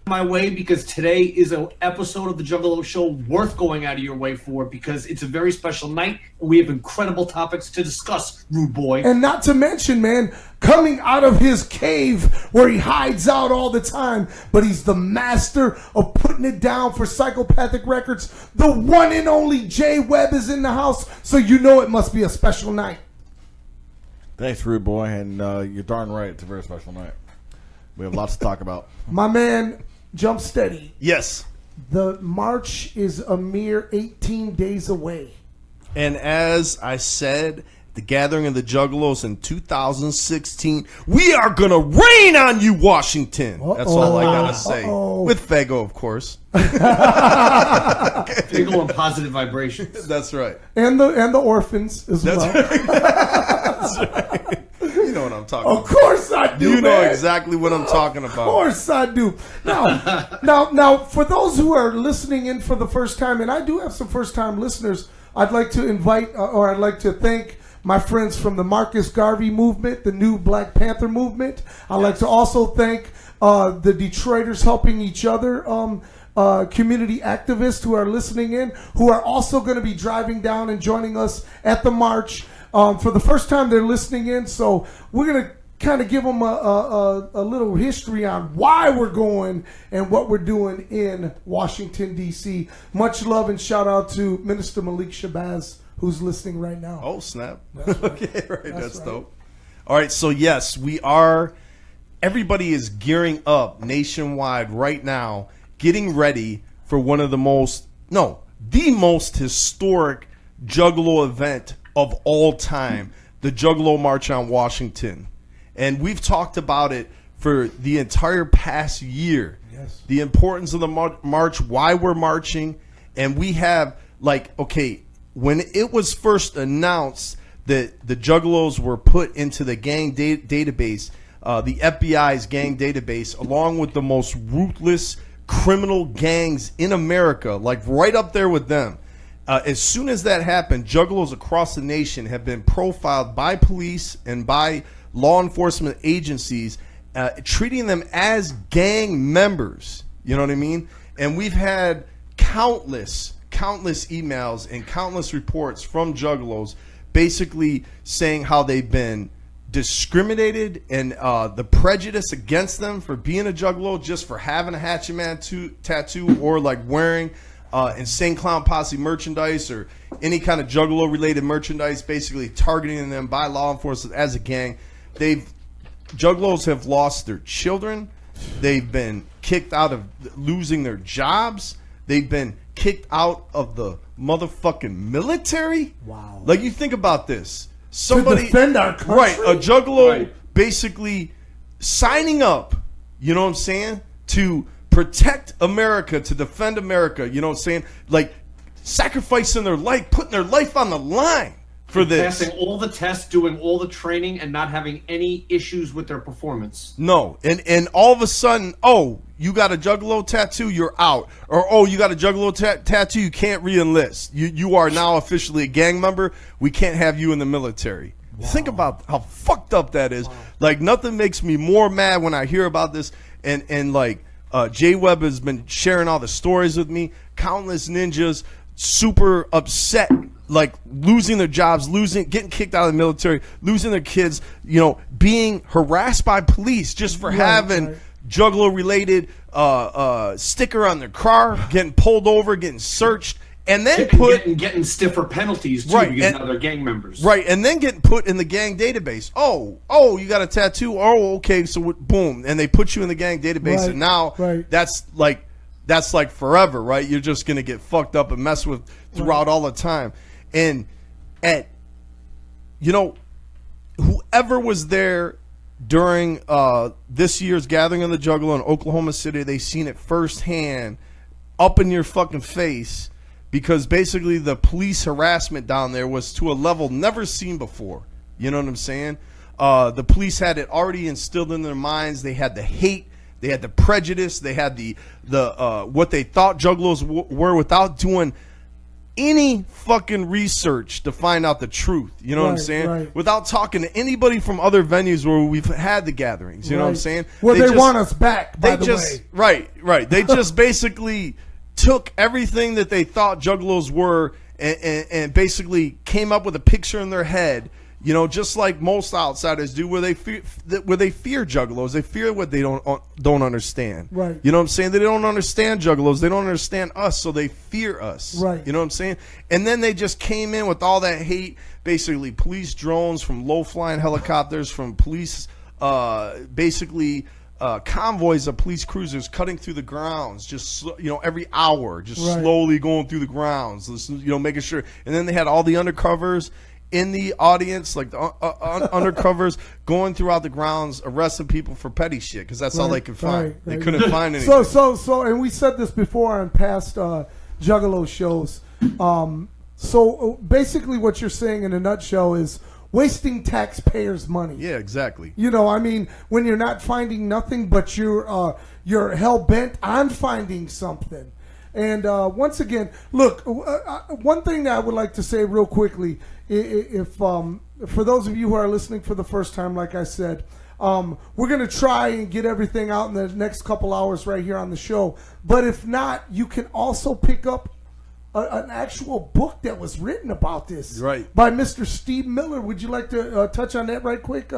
my way because today is an episode of the Juggalo Show worth going out of your way for because it's a very special night and we have incredible topics to discuss, Rude Boy. And not to mention, man, coming out of his cave where he hides out all the time, but he's the master of putting it down for Psychopathic Records. The one and only Jay Webb is in the house, so you know it must be a special night. Thanks, Rude Boy, and you're darn right. It's a very special night. We have lots to talk about. My man, Jump Steady. Yes. The march is a mere 18 days away. And as I said, the gathering of the Juggalos in 2016, we are going to rain on you, Washington. That's all I got to say. With Fago, of course. Fago and positive vibrations. That's right. And the orphans as well. Right. That's right. You know what I'm talking about. Of course I do, You know man. exactly what I'm talking about. Of course I do. Now, for those who are listening in for the first time, and I do have some first-time listeners, I'd like to invite, or I'd like to thank my friends from the Marcus Garvey movement, the new Black Panther movement. I'd like to also thank the Detroiters helping each other, community activists who are listening in, who are also going to be driving down and joining us at the march. For the first time they're listening in, so we're going to kind of give them a little history on why we're going and what we're doing in Washington, D.C. Much love and shout out to Minister Malik Shabazz, who's listening right now. Oh, snap. That's right. Okay, right. That's right. dope. All right, so yes, we are, everybody is gearing up nationwide right now, getting ready for one of the most historic Juggalo event of all time, the Juggalo March on Washington. And we've talked about it for the entire past year. Yes. The importance of the march, why we're marching. And we have, when it was first announced that the Juggalos were put into the gang database, the FBI's gang database, along with the most ruthless criminal gangs in America, like right up there with them. As soon as that happened, Juggalos across the nation have been profiled by police and by law enforcement agencies, treating them as gang members. You know what I mean? And we've had countless emails and countless reports from Juggalos basically saying how they've been discriminated and the prejudice against them for being a Juggalo, just for having a Hatchet Man tattoo or like wearing Insane Clown Posse merchandise or any kind of Juggalo related merchandise, basically targeting them by law enforcement as a gang. Juggalos have lost their children. They've been kicked out of losing their jobs. They've been kicked out of the motherfucking military. Wow. Like, you think about this. Somebody to defend our country? Right, a Juggalo basically signing up, you know what I'm saying, to protect America, to defend America, you know what I'm saying? Like, sacrificing their life, putting their life on the line for this. Passing all the tests, doing all the training, and not having any issues with their performance. No, and all of a sudden, oh, you got a Juggalo tattoo, you're out. Or, oh, you got a Juggalo tattoo, you can't re-enlist. You are now officially a gang member. We can't have you in the military. Wow. Think about how fucked up that is. Wow. Like, nothing makes me more mad when I hear about this. And like, Jay Webb has been sharing all the stories with me. Countless ninjas super upset, like losing their jobs, getting kicked out of the military, losing their kids, you know, being harassed by police just for having Juggalo related sticker on their car, getting pulled over, getting searched, and then getting stiffer penalties too, because now they're gang members. Right, and then getting put in the gang database. Oh, you got a tattoo? Oh, okay, so boom, and they put you in the gang database, and now that's like forever, right? You're just gonna get fucked up and messed with throughout all the time. And whoever was there during this year's gathering of the Juggalo in Oklahoma City, they seen it firsthand, up in your fucking face, because basically the police harassment down there was to a level never seen before. You know what I'm saying? The police had it already instilled in their minds. They had the hate, they had the prejudice, they had the what they thought Juggalos were, without doing any fucking research to find out the truth. You know what I'm Right, saying? right. Without talking to anybody from other venues where we've had the gatherings. You know what I'm Right. saying? Well, they just- want us back, by the way. Right. They just basically took everything that they thought Juggalos were and basically came up with a picture in their head. You know, just like most outsiders do, where they fear Juggalos. They fear what they don't understand. Right. You know what I'm saying? They don't understand Juggalos. They don't understand us, so they fear us. Right. You know what I'm saying? And then they just came in with all that hate, basically police drones, from low-flying helicopters, from police, convoys of police cruisers cutting through the grounds, just, you know, every hour, just Right. slowly going through the grounds, you know, making sure. And then they had all the undercovers in the audience, like the undercovers going throughout the grounds, arresting people for petty shit, because that's all they could find. Right, They right. couldn't find anything. So, and we said this before on past Juggalo shows. So basically, what you're saying in a nutshell is wasting taxpayers' money. Yeah, exactly. You know, I mean, when you're not finding nothing, but you're hell bent on finding something. And once again, look, one thing that I would like to say real quickly, if for those of you who are listening for the first time, like I said, we're going to try and get everything out in the next couple hours right here on the show. But if not, you can also pick up an actual book that was written about this, Right. by Mr. Steve Miller. Would you like to touch on that right quick,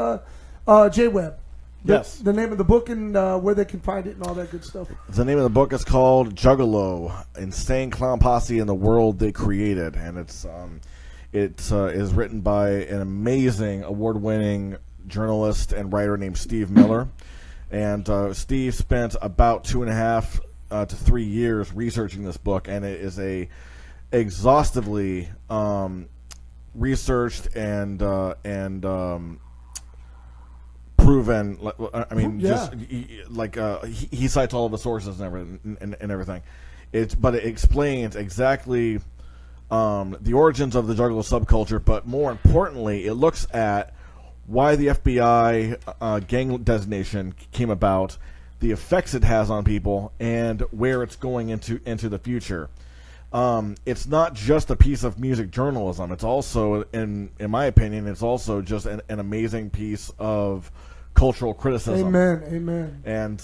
J-Web? Yes. The name of the book and where they can find it and all that good stuff. The name of the book is called Juggalo: Insane Clown Posse and the World They Created, and it is written by an amazing, award-winning journalist and writer named Steve Miller. And Steve spent about 2.5 to 3 years researching this book, and it is a exhaustively researched and proven. I mean, Yeah. he cites all of the sources and everything. But it explains exactly the origins of the Juggalo subculture, but more importantly, it looks at why the FBI gang designation came about, the effects it has on people, and where it's going into the future. It's not just a piece of music journalism. It's also, in my opinion, it's also just an amazing piece of cultural criticism. Amen. And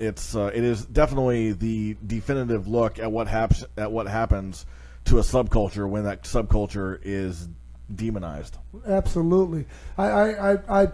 it is definitely the definitive look at what happens to a subculture when that subculture is demonized. Absolutely. I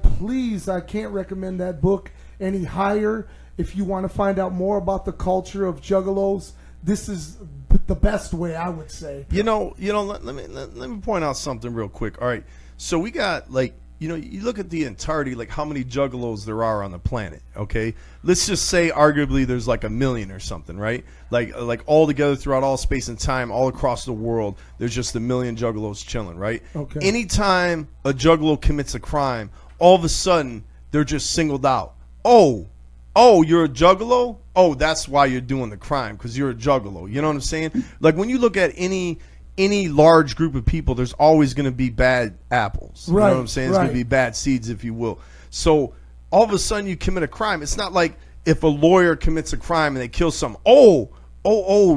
can't recommend that book any higher. If you want to find out more about the culture of Juggalos, this is the best way, I would say. Let me point out something real quick. All right, so we got, like, you look at the entirety, like how many Juggalos there are on the planet. Okay, let's just say arguably there's like 1 million or something, right? Like all together throughout all space and time, all across the world, there's just 1 million Juggalos chilling, right? Okay. Anytime a Juggalo commits a crime, all of a sudden they're just singled out. Oh, you're a Juggalo? Oh, that's why you're doing the crime, because you're a Juggalo. You know what I'm saying? Like, when you look at any large group of people, there's always going to be bad apples. You know what I'm saying? It's going to be bad seeds, if you will. So all of a sudden you commit a crime. It's not like if a lawyer commits a crime and they kill someone. Oh,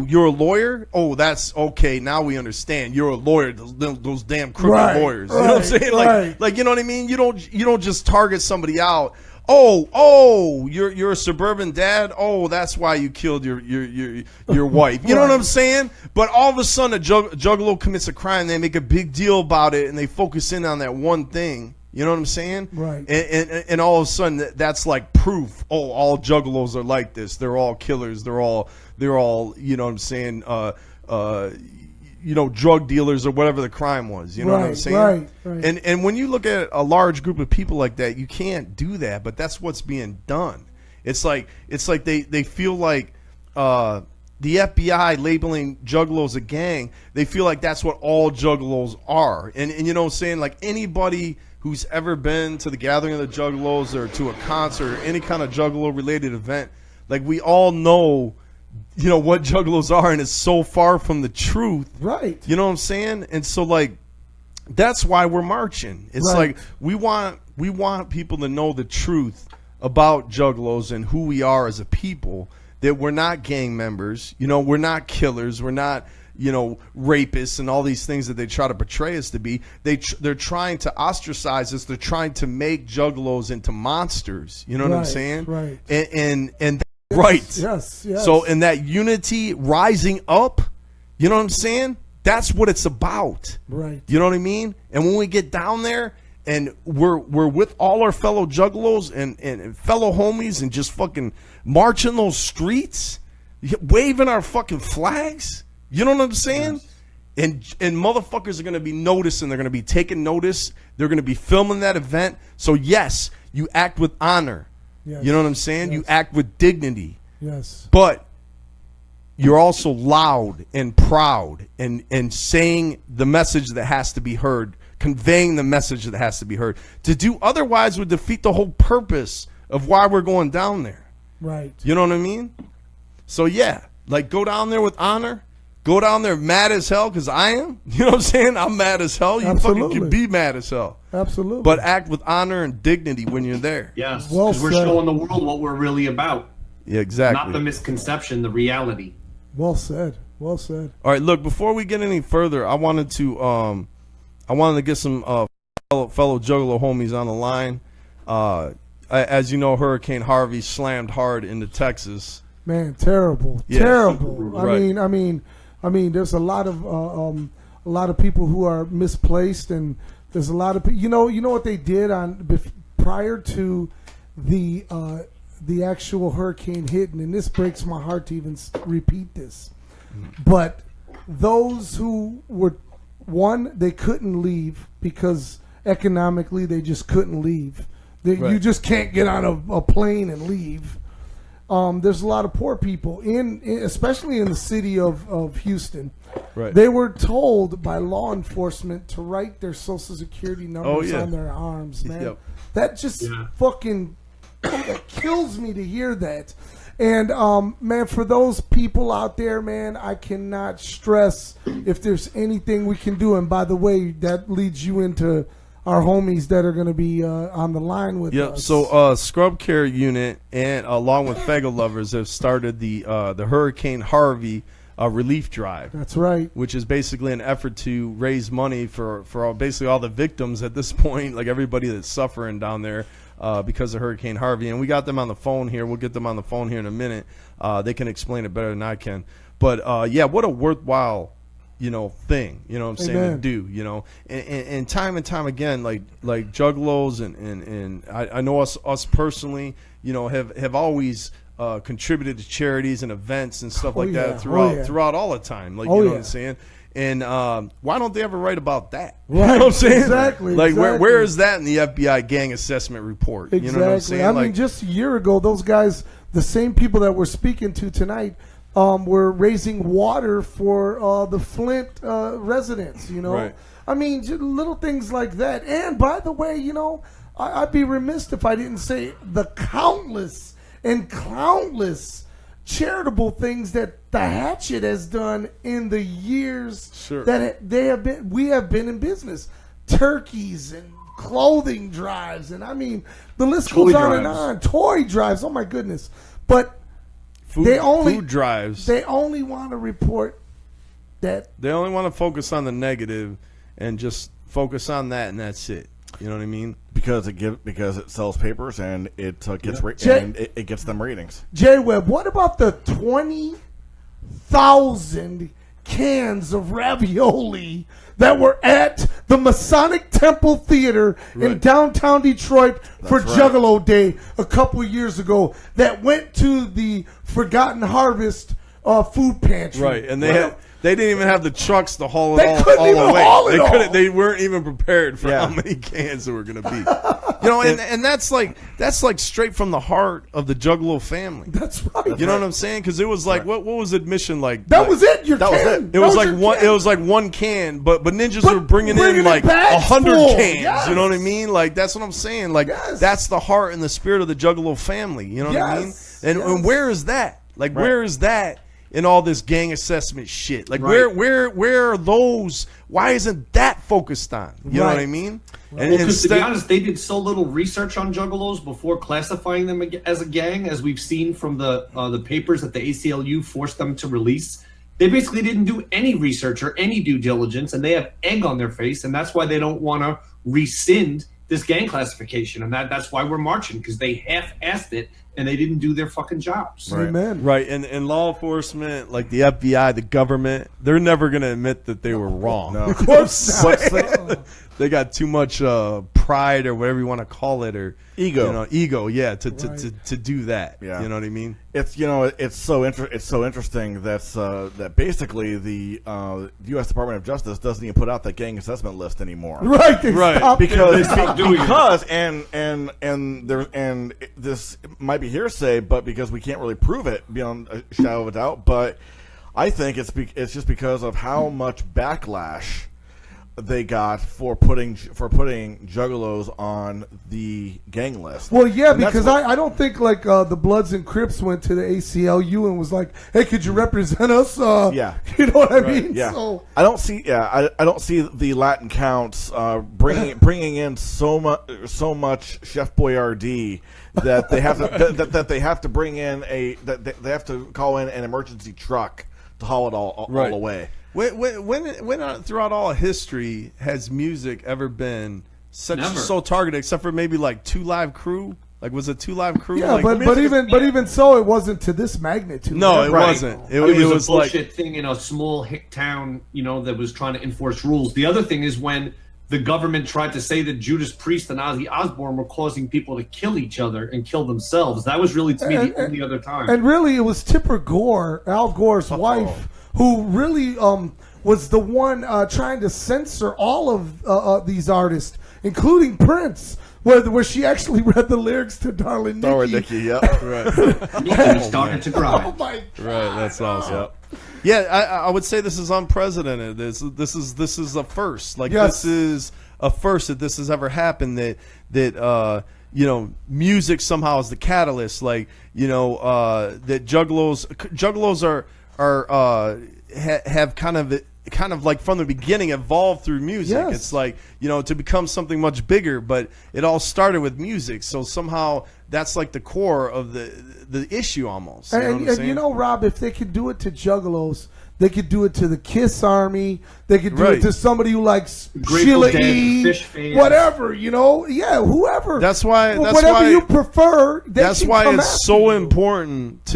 you're a lawyer? Oh, that's okay. Now we understand. You're a lawyer. Those damn crooked lawyers. You know what I'm saying? Like, you know what I mean? You don't just target somebody out. Oh, you're a suburban dad. Oh, that's why you killed your wife. You know what I'm saying? But all of a sudden, a Juggalo commits a crime. They make a big deal about it, and they focus in on that one thing. You know what I'm saying? Right. And all of a sudden, that's like proof. Oh, all Juggalos are like this. They're all killers. They're all. You know what I'm saying? Drug dealers or whatever the crime was. You know what I'm saying? Right. And when you look at a large group of people like that, you can't do that. But that's what's being done. It's like they feel like the FBI labeling Juggalos a gang. They feel like that's what all Juggalos are. And you know what I'm saying? Like, anybody who's ever been to the gathering of the Juggalos or to a concert or any kind of Juggalo related event, like, we all know what Juggalos are, and it's so far from the truth. Right. You know what I'm saying? And so, like, that's why we're marching. It's like we want people to know the truth about Juggalos and who we are as a people, that we're not gang members. We're not killers. We're not, rapists and all these things that they try to portray us to be. They're trying to ostracize us. They're trying to make juggalos into monsters. You know what I'm saying? Right. And right. Yes. So in that unity rising up, you know what I'm saying? That's what it's about. Right. You know what I mean? And when we get down there and we're with all our fellow juggalos and fellow homies and just fucking marching those streets, waving our fucking flags, you know what I'm saying? Yes. And motherfuckers are going to be noticing. They're going to be taking notice. They're going to be filming that event. So yes, you act with honor. Yes. You know what I'm saying? Yes. You act with dignity. Yes. But you're also loud and proud and saying the message that has to be heard, conveying the message that has to be heard. To do otherwise would defeat the whole purpose of why we're going down there. Right. You know what I mean? So yeah, like go down there with honor. Go down there mad as hell, because I am. You know what I'm saying? I'm mad as hell. You fucking can be mad as hell. Absolutely. But act with honor and dignity when you're there. Yes. Well Because we're said. showing the world what we're really about. Yeah, exactly. Not the misconception, the reality. Well said. Well said. All right, look, before we get any further, I wanted to get some fellow Juggalo homies on the line. As you know, Hurricane Harvey slammed hard into Texas. Man, terrible. Yeah. Terrible. Right. I mean, there's a lot of people who are misplaced, and there's a lot of you know what they did prior to the actual hurricane hitting, and this breaks my heart to even repeat this, but those who were they couldn't leave because economically they just couldn't leave. Right. You just can't get on a plane and leave. There's a lot of poor people especially in the city of Houston. Right. They were told by law enforcement to write their social security numbers on their arms, man. Yep. That just fucking that kills me to hear that. And man, for those people out there, man, I cannot stress if there's anything we can do. And by the way, that leads you into our homies that are going to be on the line with us. So Scrub Care Unit and along with Fega Lovers have started the Hurricane Harvey relief drive. That's right. Which is basically an effort to raise money for basically all the victims at this point, like everybody that's suffering down there because of Hurricane Harvey. And we got them on the phone here. We'll get them on the phone here in a minute. They can explain it better than I can. But yeah, what a worthwhile thing, you know what I'm saying, to do, and time again, like Juggalos and I know us personally, have always contributed to charities and events and stuff like that throughout all the time, like, you know what I'm saying. And why don't they ever write about that? Right. You know what I'm saying? Exactly. Like, exactly. where is that in the FBI gang assessment report? Exactly. You know what I'm saying? I mean, just a year ago, those guys, the same people that we're speaking to tonight, were raising water for the Flint residents, Right. I mean, just little things like that. And by the way, I'd be remiss if I didn't say the countless and countless charitable things that the Hatchet has done in the years that we have been in business. Turkeys and clothing drives, and I mean, the list goes on and on. Toy drives, oh my goodness. But food drives. They only want to report that. They only want to focus on the negative and just focus on that, and that's it. You know what I mean? Because it sells papers and it gets it gets them ratings. J Webb, what about the 20,000 cans of ravioli that were at the Masonic Temple Theater in downtown Detroit for Juggalo Day a couple years ago that went to the Forgotten Harvest food pantry? Right, and they didn't even have the trucks to haul it all away. They weren't even prepared for how many cans there were going to be. And that's like straight from the heart of the Juggalo family. That's right. You know what I'm saying? Because it was like what was admission like? That was it. That was it. It was like one. It was like one can, but ninjas were bringing in like 100 cans. Yes. You know what I mean? Like that's what I'm saying. Like that's the heart and the spirit of the Juggalo family. You know what I mean? And where is that? Like where is that in all this gang assessment shit? Like where are those? Why isn't that focused on? You know what I mean? And to be honest, they did so little research on Juggalos before classifying them as a gang, as we've seen from the papers that the ACLU forced them to release. They basically didn't do any research or any due diligence, and they have egg on their face, and that's why they don't want to rescind this gang classification, and that's why we're marching, because they half-assed it and they didn't do their fucking jobs. Right. Amen. Right, and law enforcement, like the FBI, the government, they're never going to admit that they were wrong. No. Of course not. They got too much pride or whatever you want to call it, or ego. Yeah, to do that. Yeah. You know what I mean? It's it's so interesting that basically the U.S. Department of Justice doesn't even put out that gang assessment list anymore. Right. Because this might be hearsay, but because we can't really prove it beyond a shadow of a doubt, but I think it's just because of how much backlash they got for putting Juggalos on the gang list. Well, yeah, because I don't think like the Bloods and Crips went to the ACLU and was like, "Hey, could you represent us?" Yeah, you know what I mean. Yeah, so, I don't see the Latin counts bringing in so much Chef Boyardee that they have to that they have to bring in they have to call in an emergency truck to haul it all away. When throughout all history has music ever been so targeted, except for maybe like 2 Live Crew? Like, was it 2 Live Crew? Yeah, like, but even so, it wasn't to this magnitude. No, it wasn't. It was a bullshit thing in a small hick town, that was trying to enforce rules. The other thing is when the government tried to say that Judas Priest and Ozzy Osbourne were causing people to kill each other and kill themselves. That was really, to me, the only other time. And really, it was Tipper Gore, Al Gore's wife, who really was the one trying to censor all of these artists, including Prince, where she actually read the lyrics to Darling Nikki. Darling Nikki, yep. Right. Nikki started to cry. Oh my God. Right, that's awesome. Yep. Yeah, I would say this is unprecedented. This is a first. Like, yes. This is a first that this has ever happened. That music somehow is the catalyst. Like, that juggalos have kind of like from the beginning evolved through music. Yes. It's like, to become something much bigger, but it all started with music. So somehow that's like the core of the issue almost. And Rob, if they could do it to Juggalos, they could do it to the Kiss Army. They could do it to somebody who likes Sheila E. Whatever, yeah, whoever. That's why. Whatever you prefer. That's why it's so important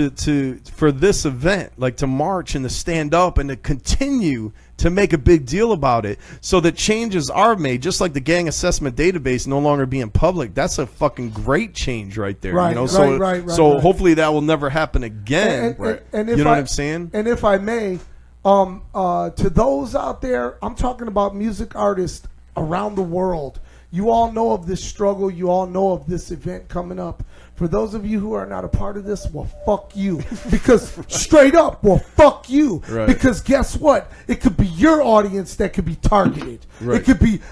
for this event, like to march and to stand up and to continue to make a big deal about it, so that changes are made. Just like the gang assessment database no longer being public, that's a fucking great change right there. Right, So hopefully that will never happen again. And you know what I'm saying? And if I may, to those out there, I'm talking about music artists around the world. You all know of this struggle. You all know of this event coming up. For those of you who are not a part of this, well, fuck you. Because straight up, well, fuck you. Right. Because guess what? It could be your audience that could be targeted. Right. It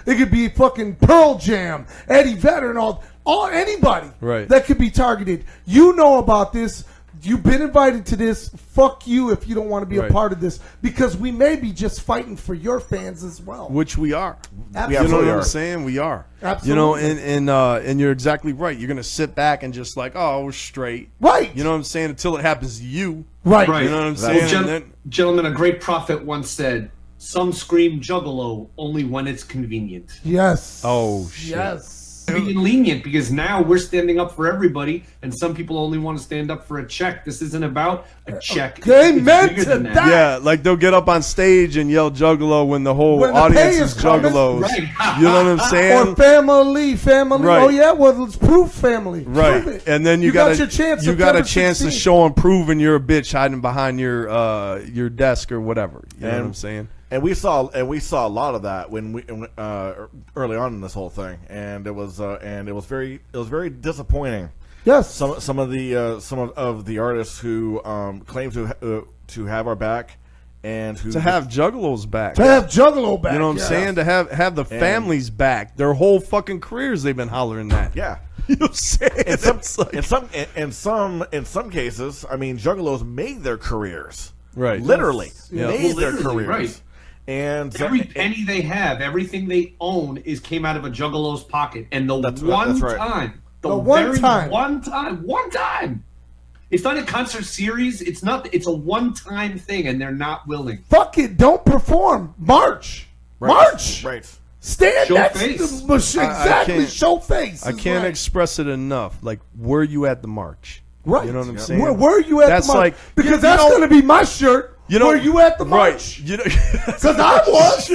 could be fucking Pearl Jam, Eddie Vedder, and all anybody that could be targeted. You know about this. You've been invited to this. Fuck you if you don't want to be a part of this, because we may be just fighting for your fans as well. Which we are. Absolutely. You know what I'm saying? We are. Absolutely. And you're exactly right. You're going to sit back and just like, oh, we're straight. Right. You know what I'm saying? Until it happens to you. Right. Right. You know what I'm saying? Well, gentlemen, a great prophet once said, "Some scream Juggalo only when it's convenient." Yes. Oh, shit. Yes. Being lenient, because now we're standing up for everybody, and some people only want to stand up for a check. This isn't about a check. Amen It's to bigger than that. Yeah, like they'll get up on stage and yell Juggalo when the whole audience is Juggalos. Right. You know what I'm saying? Or family. Right. Oh yeah, well let's prove family. Right. Prove it. And then you got your chance. You got a chance 16. to show and prove, and you're a bitch hiding behind your desk or whatever. You know what I'm saying? And we saw a lot of that when early on in this whole thing, and it was very disappointing. Yes. Some of the artists who claim to have our back, and who To have Juggalos back. To have Juggalo back. You know what I'm saying? To have the families back. Their whole fucking careers they've been hollering that. Yeah. You know what I'm saying? In some cases, I mean, Juggalos made their careers. Right. Literally Yes. made their Literally, careers. right. And Every penny they have, everything they own, came out of a Juggalo's pocket. And the That's one right. time, The one very time. one time, It's not a concert series. It's not. It's a one-time thing, and they're not willing. Fuck it. Don't perform. March. Right. March. Right. Stand Show next face. to exactly. Show face. I is can't right. express it enough. Like, were you at the march? Right. You know what I'm saying? Where are you at That's the march? like Because you that's know- going to be my shirt. You know, were you at the right? march? You know, Because I was.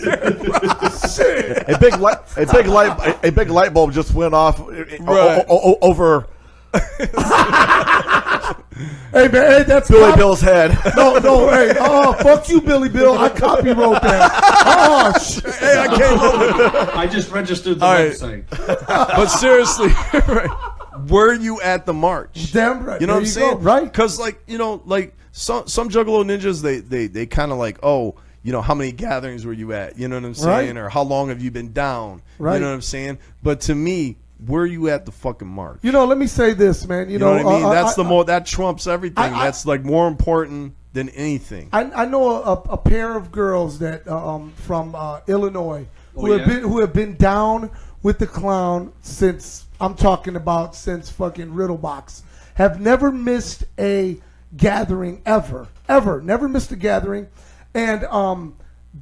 Shit. A big light bulb just went off Right. over Hey, man, hey, that's Billy Bill's head. No, hey, fuck you, Billy Bill. I copywrote that. Oh, shit. hey, I can't. I just registered the All right. website. But seriously, right. Were you at the march? Damn right. You know There what I'm you saying? go. Right. Because, like, you know, like some Juggalo ninjas, they kind of like, oh, you know, how many gatherings were you at? You know what I'm saying? Right. Or how long have you been down? Right. You know what I'm saying? But to me, were you at the fucking march? You know, let me say this, man. You, You know what I mean? That's I, the more that trumps everything. I- That's like more important than anything. I know a pair of girls that from Illinois who have been down with the clown since since fucking Riddlebox. Have never missed a gathering ever, never missed a gathering, and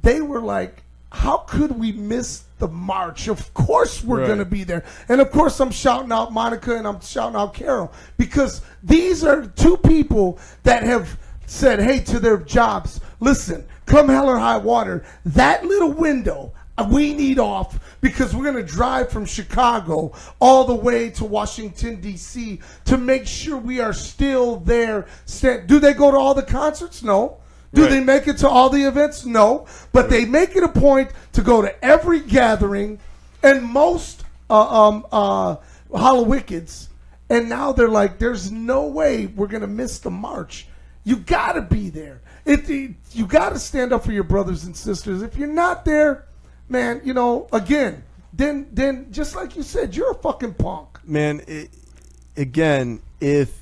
they were like, "How could we miss the march? Of course we're Right. gonna be there." And of course I'm shouting out Monica and I'm shouting out Carol because these are two people that have said, hey, to their jobs, listen, come hell or high water, that little window we need off because we're going to drive from Chicago all the way to Washington, D.C. to make sure we are still there. Do they go to all the concerts? No. Do Right. they make it to all the events? No. But they make it a point to go to every gathering and most Hallowickeds. And now they're like, there's no way we're going to miss the march. You got to be there. You got to stand up for your brothers and sisters. If you're not there, man, you know, again, then just like you said, you're a fucking punk. Man, again, if,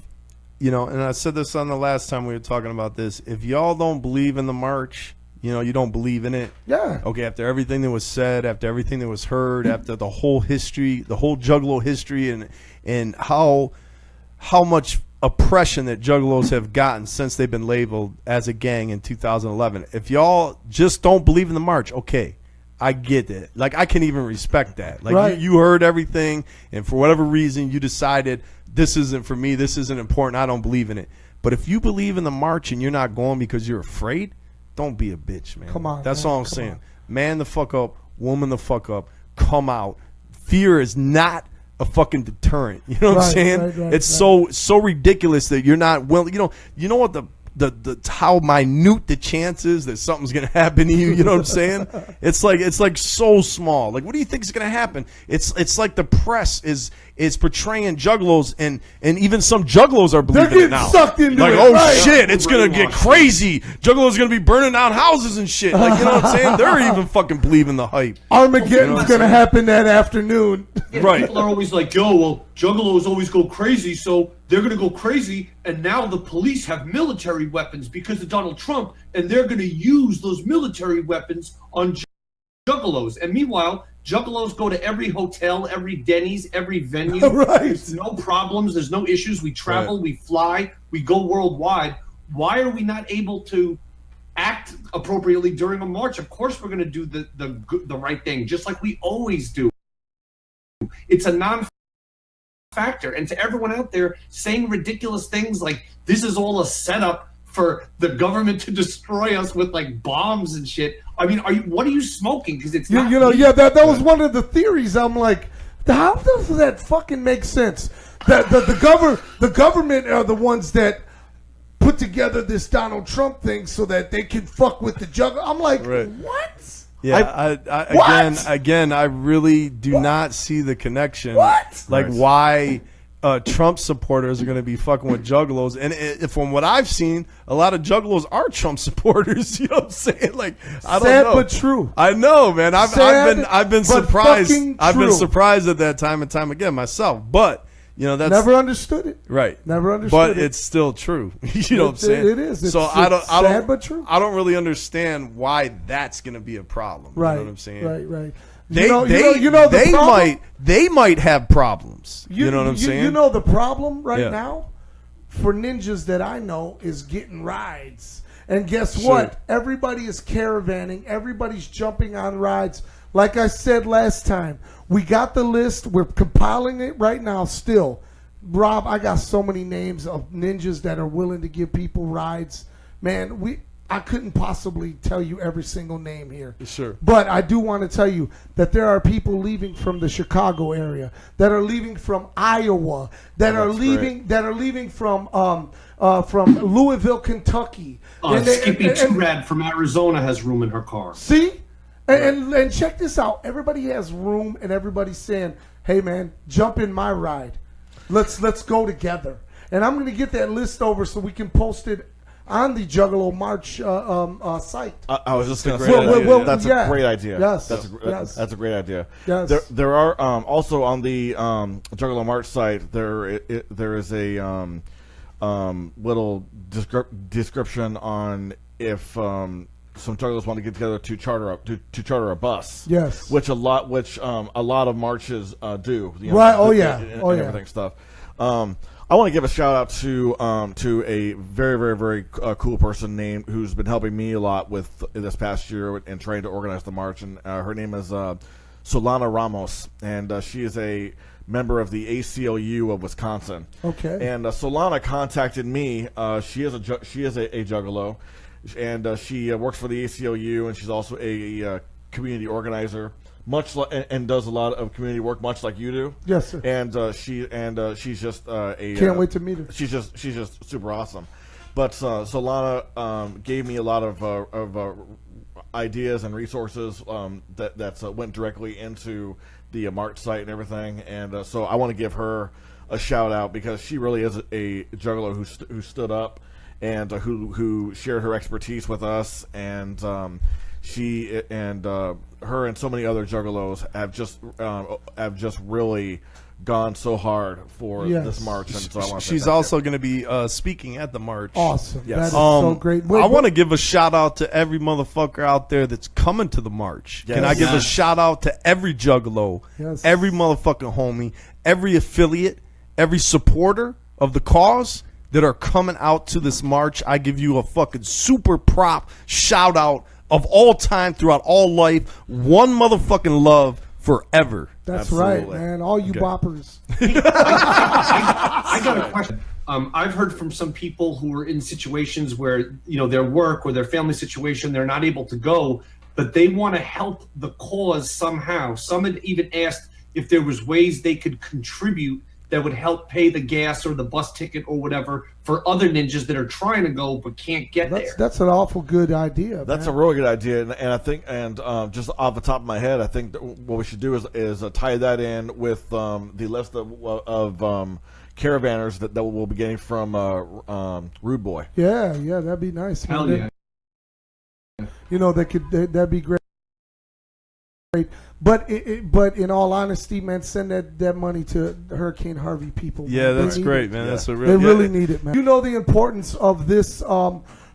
you know, and I said this on the last time we were talking about this, if y'all don't believe in the march, you know, you don't believe in it. Yeah. Okay, after everything that was said, after everything that was heard, after the whole history, the whole Juggalo history, and how much oppression that Juggalos have gotten since they've been labeled as a gang in 2011. If y'all just don't believe in the march, okay, I get it. Like, I can even respect that. Like, Right. you heard everything, and for whatever reason, you decided this isn't for me, this isn't important, I don't believe in it. But if you believe in the march and you're not going because you're afraid, don't be a bitch, man. Come on, That's man. all I'm Come saying. on. Man the fuck up, woman the fuck up, come out. Fear is not a fucking deterrent. You know what I'm Right, saying? right, It's right. so ridiculous that you're not willing. You know what the how minute the chance is that something's gonna happen to you. You know what I'm saying? It's like so small. Like, what do you think is gonna happen? It's like the press is portraying Juggalos, and even some Juggalos are believing getting it now. sucked into like, it, oh right. shit, it's gonna get crazy. Juggalo's gonna be burning down houses and shit. Like, you know what I'm saying? They're even fucking believing the hype. Armageddon's going to happen that afternoon. Yeah, Right. People are always like, yo, well, Juggalos always go crazy, so they're going to go crazy, and now the police have military weapons because of Donald Trump, and they're going to use those military weapons on Juggalos. And meanwhile, Juggalos go to every hotel, every Denny's, every venue. Right. There's no problems. There's no issues. We travel, Right. we fly, we go worldwide. Why are we not able to act appropriately during a march? Of course we're going to do the right thing, just like we always do. It's a non-factor. And to everyone out there saying ridiculous things like this is all a setup for the government to destroy us with like bombs and shit. I mean, what are you smoking? Because it's not You know, legal. yeah, that was one of the theories. I'm like, how does that fucking make sense? That the government are the ones that put together this Donald Trump thing so that they can fuck with the Juggalo. I'm like, Right. what? Yeah, What? again, I really do not see the connection. What? Like, why Trump supporters are going to be fucking with Juggalos. And from what I've seen, a lot of Juggalos are Trump supporters. You know what I'm saying? Like, I don't Sad know. but true. I know, man. I've been but surprised. fucking I've been true. surprised at that time and time again myself. But you know, that's Never understood it. right. Never understood but it. it's still true. You know what I'm saying? It is. So It's I don't. sad but true. I don't really understand why that's going to be a problem. Right. You know what I'm saying? Right. They The problem? might have problems. You know what I'm saying? You know the problem right Yeah. now? for ninjas that I know is getting rides. And guess what? Everybody is caravanning. Everybody's jumping on rides. Like I said last time, we got the list. We're compiling it right now still. Rob, I got so many names of ninjas that are willing to give people rides. Man, I couldn't possibly tell you every single name here. Sure. But I do want to tell you that there are people leaving from the Chicago area, that are leaving from Iowa, that are leaving from Louisville, Kentucky. Skippy Two-Rad from Arizona has room in her car. See? And check this out. Everybody has room, and everybody's saying, "Hey, man, jump in my ride. Let's go together." And I'm going to get that list over so we can post it on the Juggalo March site. I was just going to say that's a great idea. Yes, that's a great idea. Yes. There are also on the Juggalo March site. There is a little description on if some jugglers want to get together to charter a bus. Yes, which a lot of marches do. Right. Everything stuff. I want to give a shout out to a very, very, very cool person who's been helping me a lot with this past year and trying to organize the march. And her name is Solana Ramos, and she is a member of the ACLU of Wisconsin. Okay. And Solana contacted me. She is a juggalo, and she works for the ACLU, and she's also a community organizer. And does a lot of community work, much like you do. Yes, sir. And she's just can't wait to meet her. She's just super awesome. But Solana gave me a lot of ideas and resources that went directly into the March site and everything. And so I want to give her a shout out because she really is a juggler who stood up and who shared her expertise with us. And she and her and so many other juggalos have just really gone so hard for this march, and so I want to she's also going to be speaking at the march. Awesome. Yes. That is so great. I want to give a shout out to every motherfucker out there that's coming to the march. Yes. Can I give a shout out to every juggalo, every motherfucking homie, every affiliate, every supporter of the cause that are coming out to this march? I give you a fucking super prop shout out of all time, throughout all life, one motherfucking love forever. That's right, man. All you boppers. I got a question. I've heard from some people who are in situations where, their work or their family situation, they're not able to go, but they want to help the cause somehow. Some had even asked if there was ways they could contribute that would help pay the gas or the bus ticket or whatever for other ninjas that are trying to go but can't get there. That's an awful good idea. That's a really good idea, and I think, just off the top of my head, I think what we should do is tie that in with the list of caravanners that we'll be getting from Rude Boy. Yeah, that'd be nice. Hell yeah. That'd be great. But in all honesty, man, send that money to Hurricane Harvey people. Yeah, that's great, man. That's they really need it, man. You know the importance of this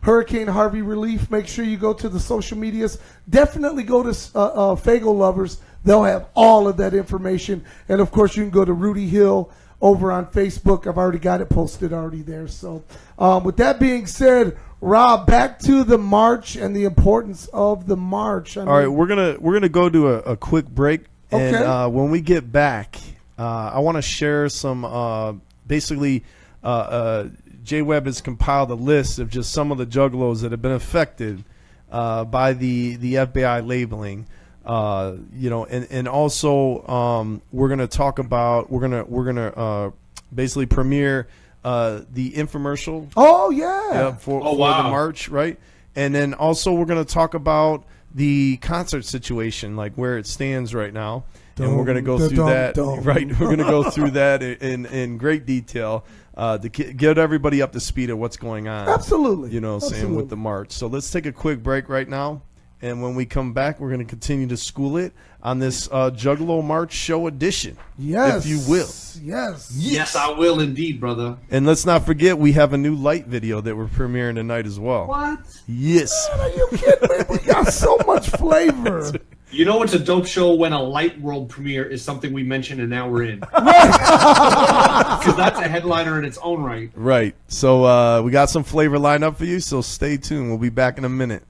Hurricane Harvey relief. Make sure you go to the social medias. Definitely go to Fago Lovers. They'll have all of that information. And of course, you can go to Rudy Hill over on Facebook. I've already got it posted already there. So with that being said, Rob, back to the march and the importance of the march. All right, we're gonna go to a quick break, okay. And when we get back, I want to share some. Basically, J-Web has compiled a list of just some of the juggalos that have been affected by the FBI labeling. And also we're gonna talk about we're gonna basically premiere the infomercial. Oh yeah. For the march, right? And then also we're going to talk about the concert situation, like where it stands right now, and we're going to go through that. Right, we're going to go through that in great detail to get everybody up to speed of what's going on. Absolutely. Saying with the march. So let's take a quick break right now. And when we come back, we're going to continue to school it on this Juggalo March Show edition. Yes. If you will. Yes, I will indeed, brother. And let's not forget, we have a new light video that we're premiering tonight as well. What? Yes. Man, are you kidding me? We got so much flavor. You know what's a dope show when a Light World premiere is something we mentioned and now we're in. Because that's a headliner in its own right. Right. So we got some flavor lined up for you, so stay tuned. We'll be back in a minute.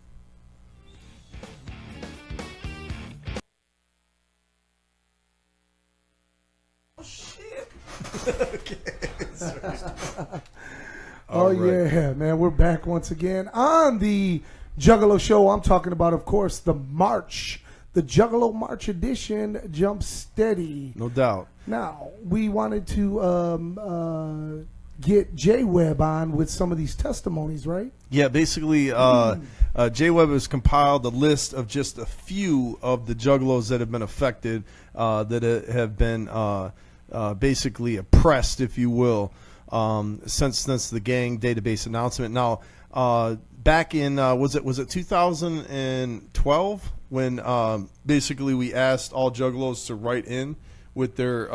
Oh, yeah, man. We're back once again on the Juggalo Show. I'm talking about, of course, the March. The Juggalo March edition, Jump Steady. No doubt. Now, we wanted to get J-Web on with some of these testimonies, right? Yeah, basically, J-Web has compiled a list of just a few of the Juggalos that have been affected, that have been basically oppressed, if you will, since the gang database announcement. Now, back in was it 2012 when basically we asked all Juggalos to write in with their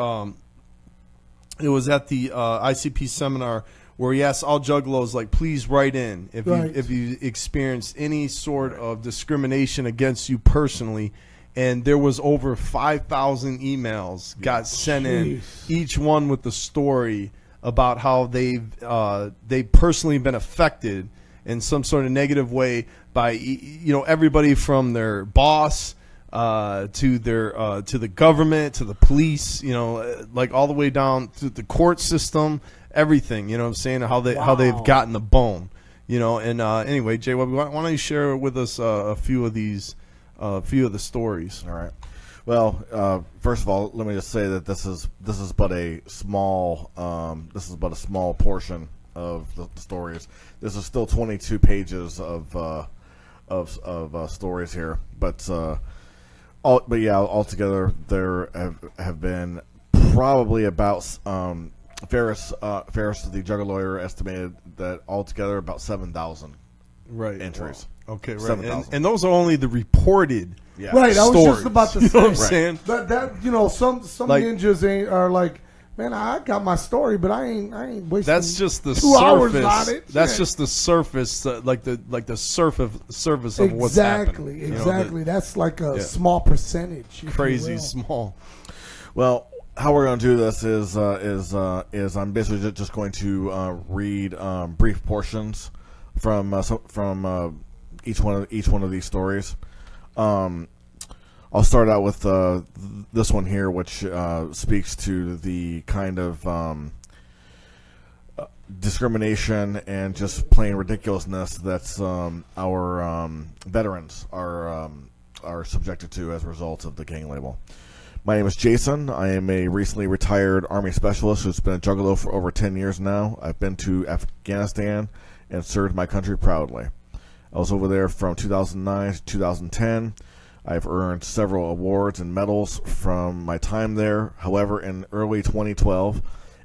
it was at the ICP seminar where we asked all Juggalos, like, please write in if you experienced any sort of discrimination against you personally. And there was over 5,000 emails got sent in, each one with the story about how they've personally been affected in some sort of negative way by, you know, everybody from their boss to the government, to the police, you know, like all the way down to the court system, everything. You know what I'm saying? How they've gotten the bone, you know. And anyway, Jay, why don't you share with us a few of these, a few of the stories? All right. Well, first of all, let me just say that this is but a small portion of the stories. This is still 22 pages of stories here, but altogether there have been probably about Ferris the Juggalo lawyer estimated that altogether about 7,000 entries. Wow. Okay, right. 7,000. And those are only the reported. Yeah. Right, I was stories. just about to say. You know what I'm saying? That you know, some Like, ninjas are like, man, I got my story, but I ain't wasting. That's just the 2 hours surface. on it. That's Yeah. just the surface, like the surface of what's happening. Exactly. That's like a small percentage. if you Crazy will. small. Well, how we're going to do this is I'm basically just going to read brief portions from each one of these stories. I'll start out with this one here, which speaks to the kind of discrimination and just plain ridiculousness that's our veterans are subjected to as a result of the gang label. My name is Jason. I am a recently retired Army specialist who's been a Juggalo for over 10 years now. I've been to Afghanistan and served my country proudly. I was over there from 2009 to 2010. I've earned several awards and medals from my time there. However, in early 2012,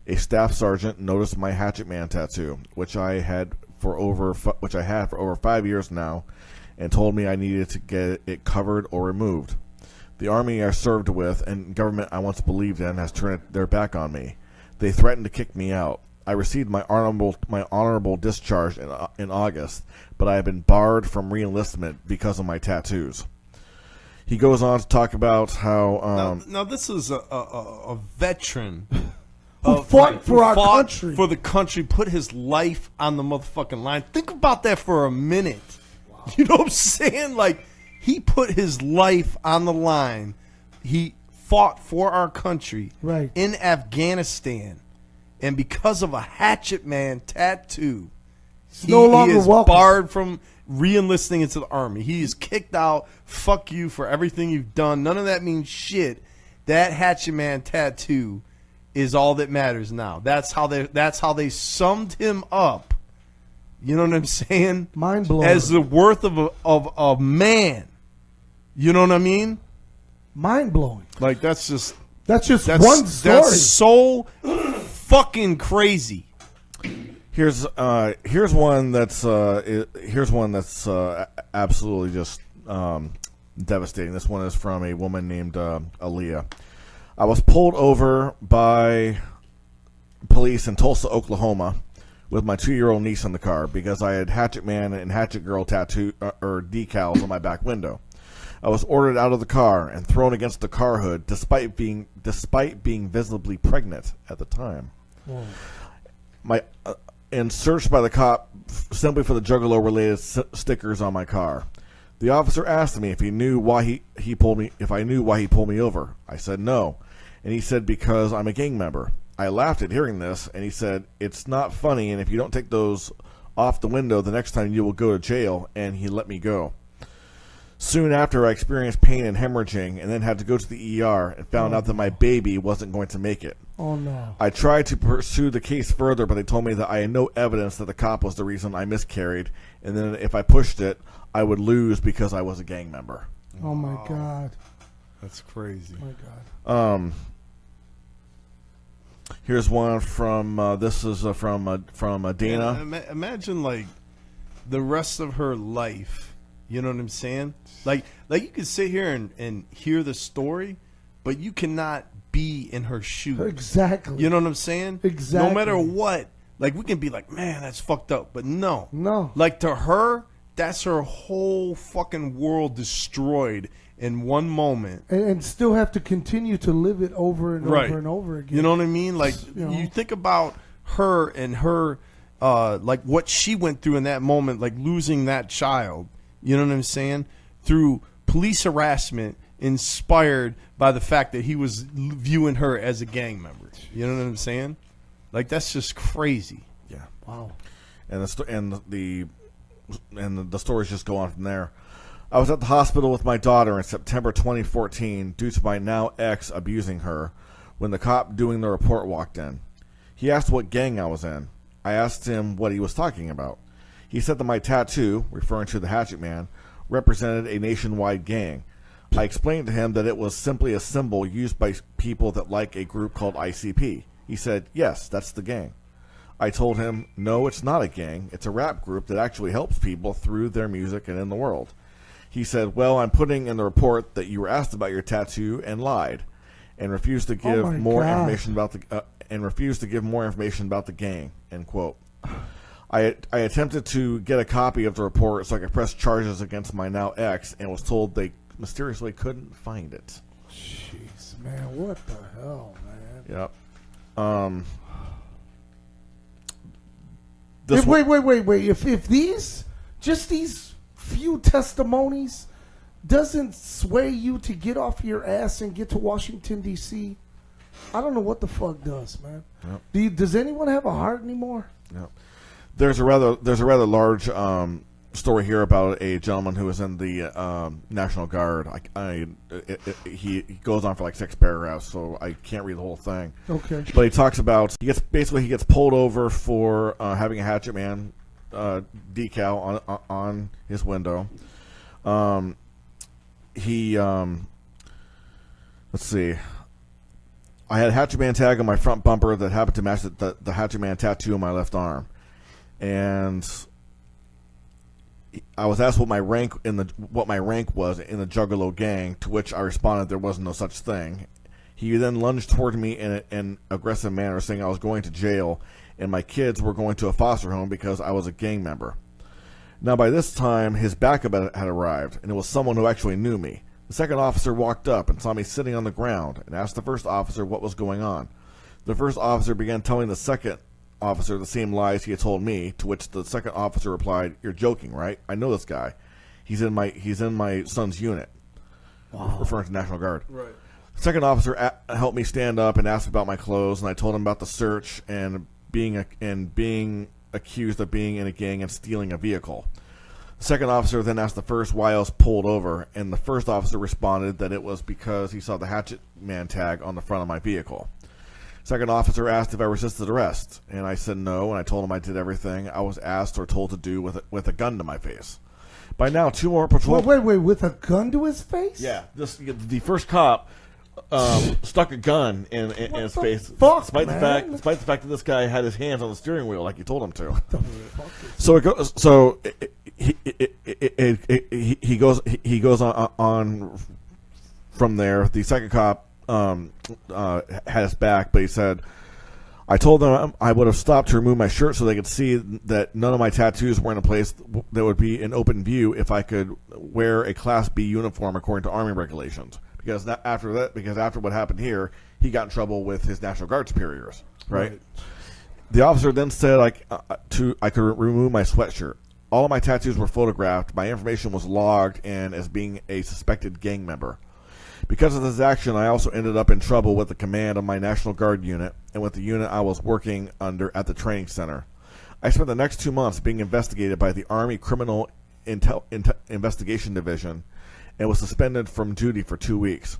a staff sergeant noticed my Hatchet Man tattoo, which I had for over 5 years now, and told me I needed to get it covered or removed. The Army I served with and government I once believed in has turned their back on me. They threatened to kick me out. I received my honorable discharge in August, but I have been barred from reenlistment because of my tattoos. He goes on to talk about how now this is a veteran who fought for our country, for the country, put his life on the motherfucking line. Think about that for a minute. Wow. You know what I'm saying? Like, he put his life on the line. He fought for our country in Afghanistan, and because of a Hatchet Man tattoo, he is barred from re-enlisting into the Army. He is kicked out. Fuck you for everything you've done. None of that means shit. That Hatchet Man tattoo is all that matters now. That's how they summed him up. You know what I'm saying? Mind blowing. As the worth of a man. You know what I mean? Mind blowing. Like, that's just one story. That's so fucking crazy. here's one that's absolutely just devastating. This one is from a woman named Aaliyah. I was pulled over by police in Tulsa, Oklahoma, with my 2-year-old niece in the car because I had Hatchet Man and Hatchet Girl tattoo or decals on my back window. I was ordered out of the car and thrown against the car hood, despite being visibly pregnant at the time. And searched by the cop simply for the Juggalo-related stickers on my car. The officer asked me if he knew why he pulled me. If I knew why he pulled me over. I said no, and he said because I'm a gang member. I laughed at hearing this, and he said it's not funny, and if you don't take those off the window, the next time you will go to jail. And he let me go. Soon after, I experienced pain and hemorrhaging, and then had to go to the ER and found out that my baby wasn't going to make it. Oh, no. I tried to pursue the case further, but they told me that I had no evidence that the cop was the reason I miscarried, and then if I pushed it, I would lose because I was a gang member. Oh, my God. That's crazy. Oh, my God. Here's one from, this is from Dana. Yeah, imagine, like, the rest of her life. You know what I'm saying? Like you could sit here and hear the story, but you cannot be in her shoes. Exactly. You know what I'm saying? Exactly. No matter what, like we can be like, man, that's fucked up, but no. Like to her, that's her whole fucking world destroyed in one moment, and still have to continue to live it over and over and over again. You know what I mean? Like you think about her and her, like what she went through in that moment, like losing that child. You know what I'm saying? Through police harassment inspired by the fact that he was viewing her as a gang member. You know what I'm saying? Like, that's just crazy. Yeah. Wow. And the stories just go on from there. I was at the hospital with my daughter in September 2014 due to my now ex abusing her when the cop doing the report walked in. He asked what gang I was in. I asked him what he was talking about. He said that my tattoo, referring to the Hatchet Man, represented a nationwide gang. I explained to him that it was simply a symbol used by people that like a group called ICP. He said, yes, that's the gang. I told him, no, it's not a gang. It's a rap group that actually helps people through their music and in the world. He said, well, I'm putting in the report that you were asked about your tattoo and lied, and refused to give more information about the gang. End quote. I attempted to get a copy of the report so I could press charges against my now ex, and was told they mysteriously couldn't find it. Jeez, man, what the hell, man? Yep. Wait. If these few testimonies doesn't sway you to get off your ass and get to Washington, D.C., I don't know what the fuck does, man. Yep. Does anyone have a heart anymore? Yep. There's a rather large story here about a gentleman who was in the National Guard. He goes on for like 6 paragraphs, so I can't read the whole thing. Okay. But he talks about he gets pulled over for having a Hatchet Man decal on his window. Let's see. I had a Hatchet Man tag on my front bumper that happened to match the Hatchet Man tattoo on my left arm. And I was asked what my rank was in the Juggalo gang, to which I responded there was no such thing. He then lunged toward me in an aggressive manner, saying I was going to jail and my kids were going to a foster home because I was a gang member. Now by this time his backup had arrived, and it was someone who actually knew me. The second officer walked up and saw me sitting on the ground and asked the first officer what was going on. The first officer began telling the second officer the same lies he had told me, to which the second officer replied, "You're joking, right? I know this guy. He's in my son's unit." Wow. Referring to National Guard. Right. The second officer helped me stand up and asked about my clothes, and I told him about the search and being accused of being in a gang and stealing a vehicle. The second officer then asked the first why I was pulled over, and the first officer responded that it was because he saw the Hatchet Man tag on the front of my vehicle. Second officer asked if I resisted arrest, and I said no, and I told him I did everything I was asked or told to do with a gun to my face. By now, 2 more patrol... Wait, with a gun to his face? Yeah, the first cop stuck a gun in his face, despite the fact that this guy had his hands on the steering wheel like he told him to. What the fuck he goes on from there. The second cop had his back, but he said, I told them I would have stopped to remove my shirt so they could see that none of my tattoos were in a place that would be in open view if I could wear a Class B uniform according to Army regulations. Because after what happened here, he got in trouble with his National Guard superiors. Right? The officer then said I could remove my sweatshirt. All of my tattoos were photographed. My information was logged in as being a suspected gang member. Because of this action, I also ended up in trouble with the command of my National Guard unit and with the unit I was working under at the training center. I spent the next 2 months being investigated by the Army Criminal Investigation Division and was suspended from duty for 2 weeks.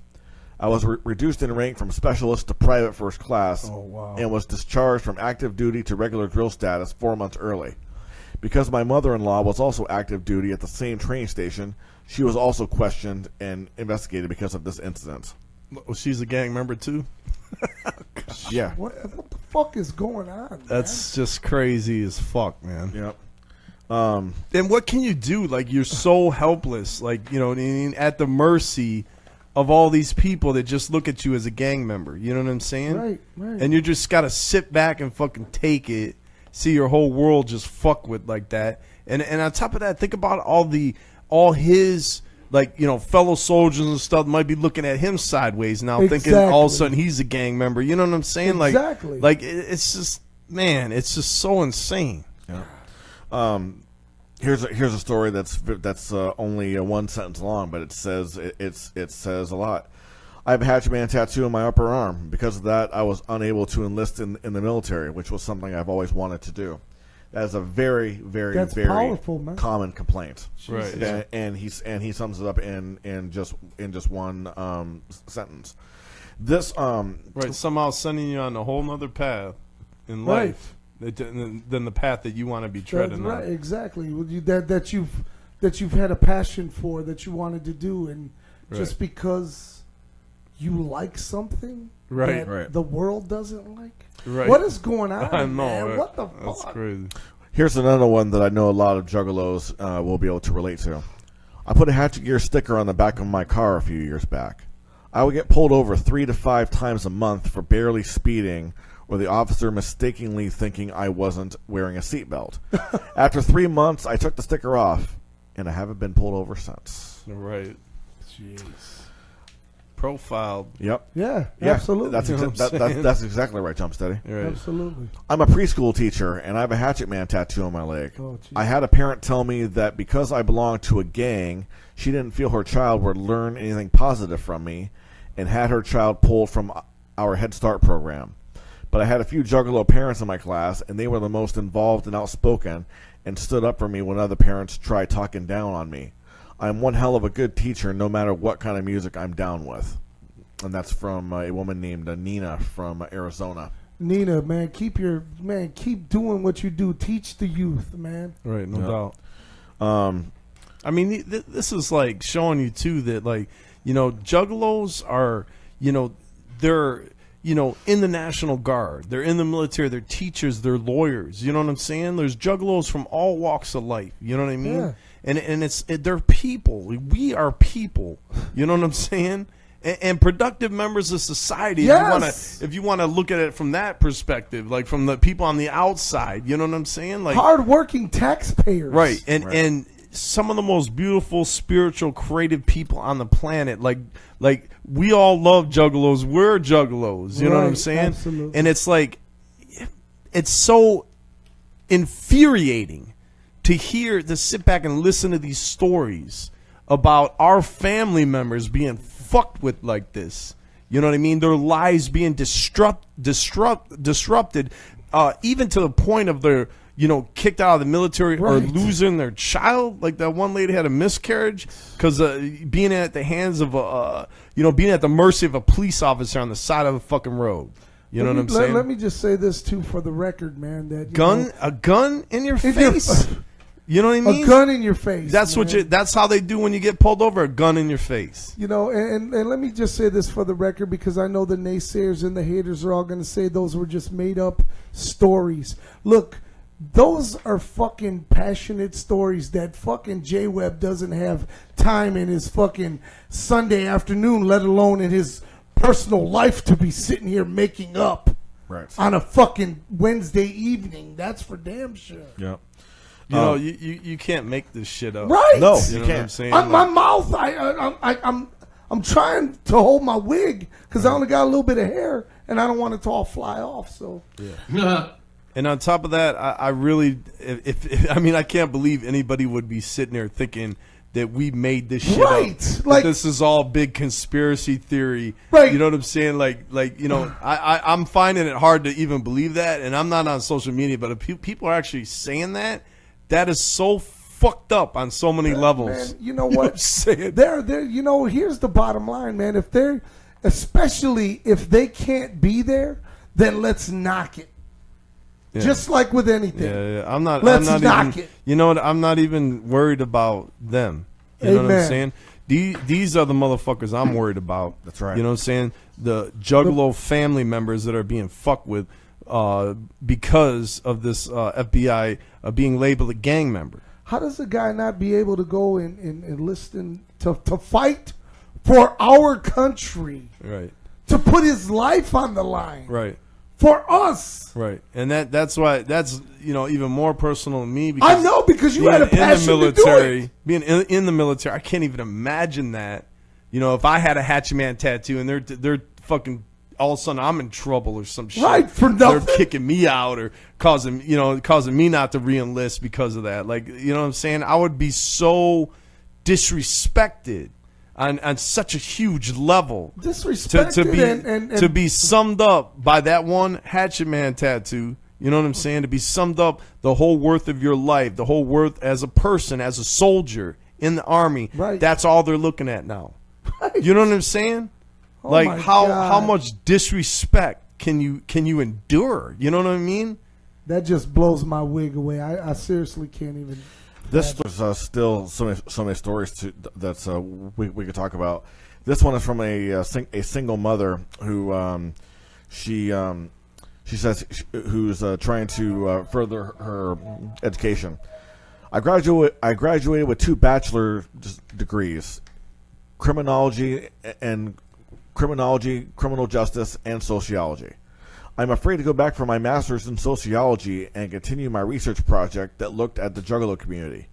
I was reduced in rank from specialist to private first class and was discharged from active duty to regular drill status 4 months early. Because my mother-in-law was also active duty at the same training station, she was also questioned and investigated because of this incident. Well, she's a gang member too? Yeah. What the fuck is going on, man? That's just crazy as fuck, man. Yep. And what can you do? Like, you're so helpless. Like, you know, at the mercy of all these people that just look at you as a gang member. You know what I'm saying? Right. And you just got to sit back and fucking take it, see your whole world just fuck with like that. And on top of that, think about all his, like, you know, fellow soldiers and stuff might be looking at him sideways now, thinking all of a sudden he's a gang member. You know what I'm saying? Exactly. Like it's just, man, it's just so insane. Yeah. Here's a story that's only one sentence long, but it says a lot. I have a Hatchet Man tattoo on my upper arm. Because of that, I was unable to enlist in the military, which was something I've always wanted to do. That is a very, very, very powerful, man. common complaint. Right. Yeah. And he sums it up in just one sentence. This right, somehow sending you on a whole nother path in life than the path that you want to be treading right, on. Exactly. That you've had a passion for, that you wanted to do, and just because you like something that the world doesn't like. Right. What is going on? I know. Man? Right? What the fuck? That's crazy. Here's another one that I know a lot of juggalos will be able to relate to. I put a Hatchet Gear sticker on the back of my car a few years back. I would get pulled over 3 to 5 times a month for barely speeding, or the officer mistakenly thinking I wasn't wearing a seatbelt. After 3 months, I took the sticker off, and I haven't been pulled over since. Right. Jeez. Profiled. Yep. Yeah, absolutely. That's exactly right, Jump Steady. Right. Absolutely. I'm a preschool teacher, and I have a Hatchet Man tattoo on my leg. Oh, geez. I had a parent tell me that because I belonged to a gang, she didn't feel her child would learn anything positive from me, and had her child pulled from our Head Start program. But I had a few Juggalo parents in my class, and they were the most involved and outspoken, and stood up for me when other parents tried talking down on me. I'm one hell of a good teacher, no matter what kind of music I'm down with. And that's from a woman named Nina from Arizona. Nina, man, keep doing what you do. Teach the youth, man. Right, no doubt. I mean, this is like showing you too that, like, you know, Juggalos are, you know, they're, you know, in the National Guard, they're in the military, they're teachers, they're lawyers. You know what I'm saying? There's Juggalos from all walks of life. You know what I mean? Yeah. And they're people. We are people. You know what I'm saying? And productive members of society. Yes. If you want to look at it from that perspective, like from the people on the outside. You know what I'm saying? Like hardworking taxpayers. Right. And some of the most beautiful, spiritual, creative people on the planet. Like we all love Juggalos. We're Juggalos. You know what I'm saying? Absolutely. And it's like, it's so infuriating to sit back and listen to these stories about our family members being fucked with like this. You know what I mean? Their lives being disrupted, even to the point of their, you know, kicked out of the military or losing their child. Like that one lady had a miscarriage because being at the hands of being at the mercy of a police officer on the side of the fucking road. You know what I'm saying? Let me just say this too for the record, man. That a gun in your face. You know what I mean? A gun in your face. That's that's how they do when you get pulled over. A gun in your face. You know, and let me just say this for the record, because I know the naysayers and the haters are all going to say those were just made up stories. Look, those are fucking passionate stories that fucking J-Web doesn't have time in his fucking Sunday afternoon, let alone in his personal life, to be sitting here making up. Right. On a fucking Wednesday evening. That's for damn sure. Yeah. You know, you can't make this shit up. Right. No, You you know what I'm can't. saying? My mouth, I'm trying to hold my wig because I only got a little bit of hair and I don't want it to all fly off. So And on top of that, I really, I mean, I can't believe anybody would be sitting there thinking that we made this shit Right. up. That Like- this is all big conspiracy theory. Right. You know what I'm saying? Like you know, I'm finding it hard to even believe that. And I'm not on social media, but if people are actually saying that, that is so fucked up on so many levels. man, you know what? I'm saying? They're you know, here's the bottom line, man. If they're, especially if they can't be there, then let's knock it. Yeah. Just like with anything. Yeah, I'm not. Let's I'm not knock even, it. You know what? I'm not even worried about them. You know what I'm Amen. saying? These are the motherfuckers I'm worried about. That's right. You know what I'm saying? The Juggalo family members that are being fucked with because of this FBI being labeled a gang member. How does a guy not be able to go and enlist to fight for our country, Right. to put his life on the line Right. for us? Right. And that's why that's, you know, even more personal to me because I know, because you being had a in the passion to do military, it. being in the military, I can't even imagine that. You know, if I had a Hatchet Man tattoo and they're fucking all of a sudden I'm in trouble or some shit. Right, for nothing. They're kicking me out or causing me not to re-enlist because of that. Like, you know what I'm saying? I would be so disrespected on such a huge level. Disrespected to be summed up by that one Hatchet Man tattoo. You know what I'm saying? To be summed up the whole worth of your life, the whole worth as a person, as a soldier in the army. Right. That's all they're looking at now. Right. You know what I'm saying? Oh Like my how God. much disrespect can you endure? You know what I mean? That just blows my wig away. I seriously can't even. This was still so many stories that's we could talk about. This one is from a single mother who she says who's trying to further her education. I graduated with 2 bachelor degrees, criminology, criminal justice, and sociology. I'm afraid to go back for my master's in sociology and continue my research project that looked at the Juggalo community.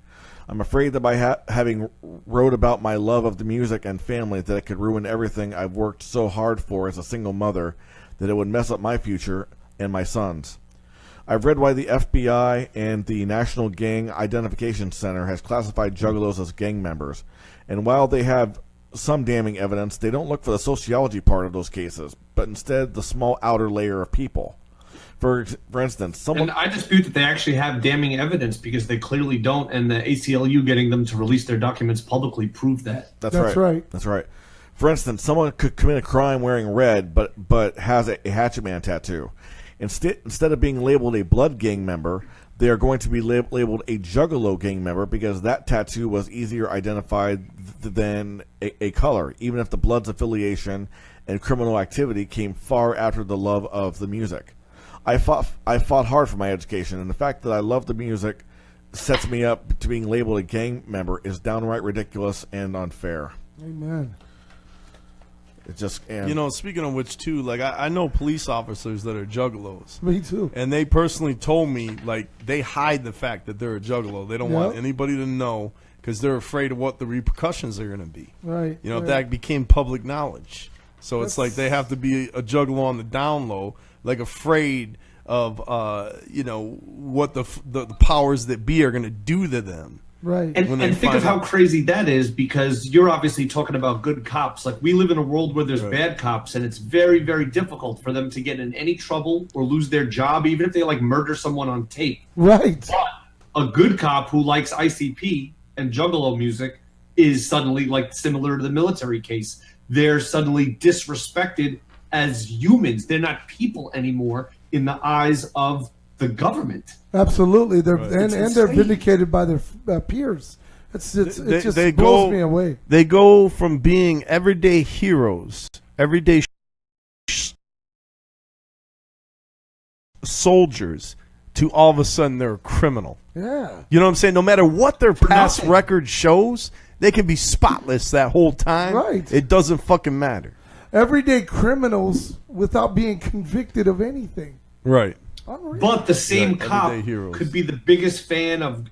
I'm afraid that by having wrote about my love of the music and family that it could ruin everything I've worked so hard for as a single mother, that it would mess up my future and my son's. I've read why the FBI and the National Gang Identification Center has classified Juggalos as gang members, and while they have some damning evidence, they don't look for the sociology part of those cases, but instead the small outer layer of people. For instance, someone... And I dispute that they actually have damning evidence, because they clearly don't, and the ACLU getting them to release their documents publicly proved that. That's right. That's right. For instance, someone could commit a crime wearing red, but has a Hatchet Man tattoo. Instead of being labeled a blood gang member, they are going to be labeled a Juggalo gang member, because that tattoo was easier identified than a color, even if the blood's affiliation and criminal activity came far after the love of the music. I fought hard for my education, and the fact that I love the music sets me up to being labeled a gang member is downright ridiculous and unfair. Amen. It's just, You know, speaking of which, too, like I know police officers that are juggalos. Me too. And they personally told me, like, they hide the fact that they're a juggalo. They don't want anybody to know because they're afraid of what the repercussions are going to be. Right. You know, right. that became public knowledge. So it's like they have to be a juggalo on the down low, like afraid of, you know, what the powers that be are going to do to them. Right. And think of how crazy that is, because you're obviously talking about good cops. Like, we live in a world where there's bad cops, and it's very, very difficult for them to get in any trouble or lose their job, even if they, like, murder someone on tape. Right. But a good cop who likes ICP and Juggalo music is suddenly, like, similar to the military case. They're suddenly disrespected as humans. They're not people anymore in the eyes of the government. Absolutely. They're Right. and they're vindicated by their peers. It just blows me away. They go from being everyday heroes, everyday soldiers, to all of a sudden they're a criminal. Yeah. You know what I'm saying? No matter what their past nothing. record shows, they can be spotless that whole time. Right. It doesn't fucking matter. everyday criminals without being convicted of anything. Right. Unreal. But the same Yeah, cop everyday heroes. could be the biggest fan of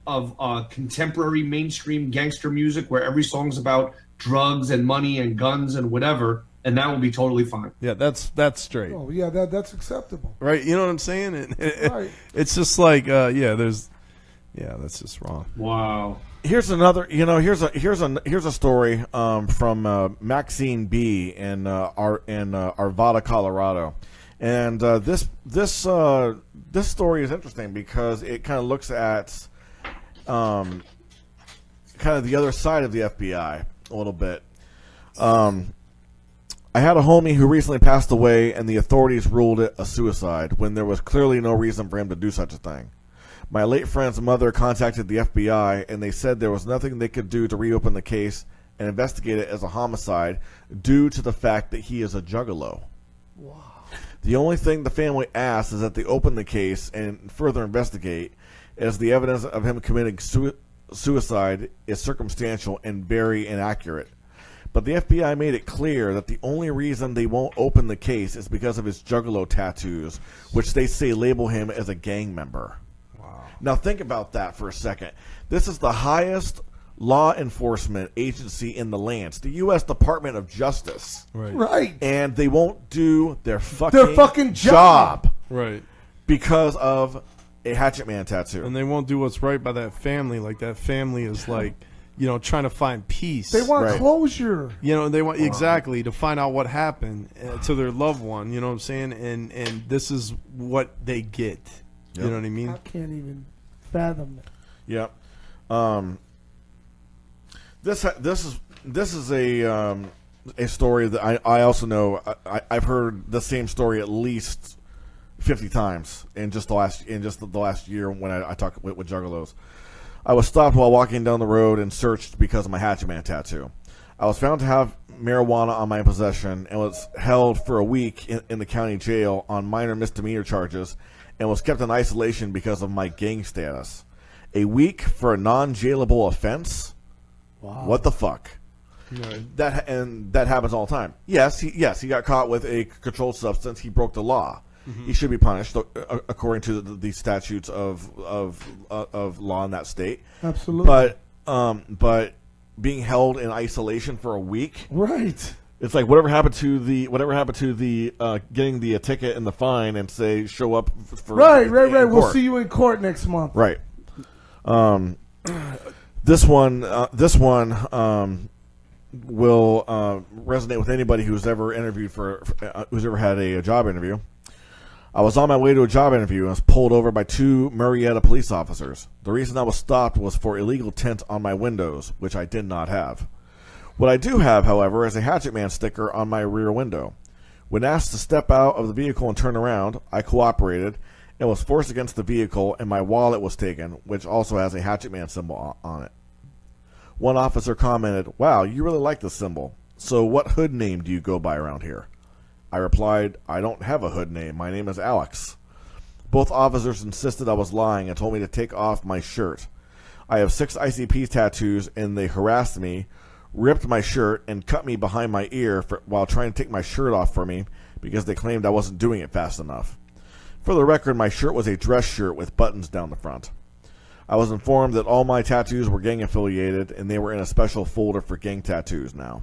contemporary mainstream gangster music, where every song's about drugs and money and guns and whatever, and that will be totally fine. Yeah, that's straight. Oh yeah, that's acceptable. Right. You know what I'm saying? Right. It's just like that's just wrong. Wow. Here's another. Here's a story from Maxine B in Arvada, Colorado, and this story is interesting because it kind of looks at kind of the other side of the FBI a little bit. I had a homie who recently passed away, and the authorities ruled it a suicide when there was clearly no reason for him to do such a thing. My late friend's mother contacted the FBI, and they said there was nothing they could do to reopen the case and investigate it as a homicide due to the fact that he is a juggalo. Wow. The only thing the family asked is that they open the case and further investigate, as the evidence of him committing suicide is circumstantial and very inaccurate. But the FBI made it clear that the only reason they won't open the case is because of his juggalo tattoos, which they say label him as a gang member. Wow. Now think about that for a second. This is the highest law enforcement agency in the land. It's the U.S. Department of Justice. Right. And they won't do their fucking job. Right. Because of a Hatchet Man tattoo. And they won't do what's right by that family. Like, that family is like, trying to find peace. They want closure. They want exactly to find out what happened to their loved one. You know what I'm saying? And this is what they get. Yep. You know what I mean? I can't even fathom it. Yep. This is a story that I also know. I've heard the same story at least 50 times in just the last year when I talked with Juggalos. I was stopped while walking down the road and searched because of my Hatchet Man tattoo. I was found to have marijuana on my possession and was held for a week in the county jail on minor misdemeanor charges and was kept in isolation because of my gang status. A week for a non-jailable offense? Wow. What the fuck? Right. That happens all the time. Yes, he got caught with a controlled substance. He broke the law. Mm-hmm. He should be punished according to the statutes of law in that state. Absolutely. But being held in isolation for a week, right? It's like whatever happened to the getting the ticket and the fine and say show up for right. We'll see you in court next month. Right. This one will resonate with anybody who's ever interviewed who's ever had a job interview. I was on my way to a job interview and was pulled over by 2 Murrieta police officers. The reason I was stopped was for illegal tint on my windows, which I did not have. What I do have, however, is a Hatchet Man sticker on my rear window. When asked to step out of the vehicle and turn around, I cooperated and was forced against the vehicle, and my wallet was taken, which also has a Hatchet Man symbol on it. One officer commented, "Wow, you really like this symbol. So what hood name do you go by around here?" I replied, "I don't have a hood name. My name is Alex." Both officers insisted I was lying and told me to take off my shirt. I have 6 ICP tattoos, and they harassed me, ripped my shirt, and cut me behind my ear while trying to take my shirt off for me because they claimed I wasn't doing it fast enough. For the record, my shirt was a dress shirt with buttons down the front. I was informed that all my tattoos were gang affiliated, and they were in a special folder for gang tattoos now.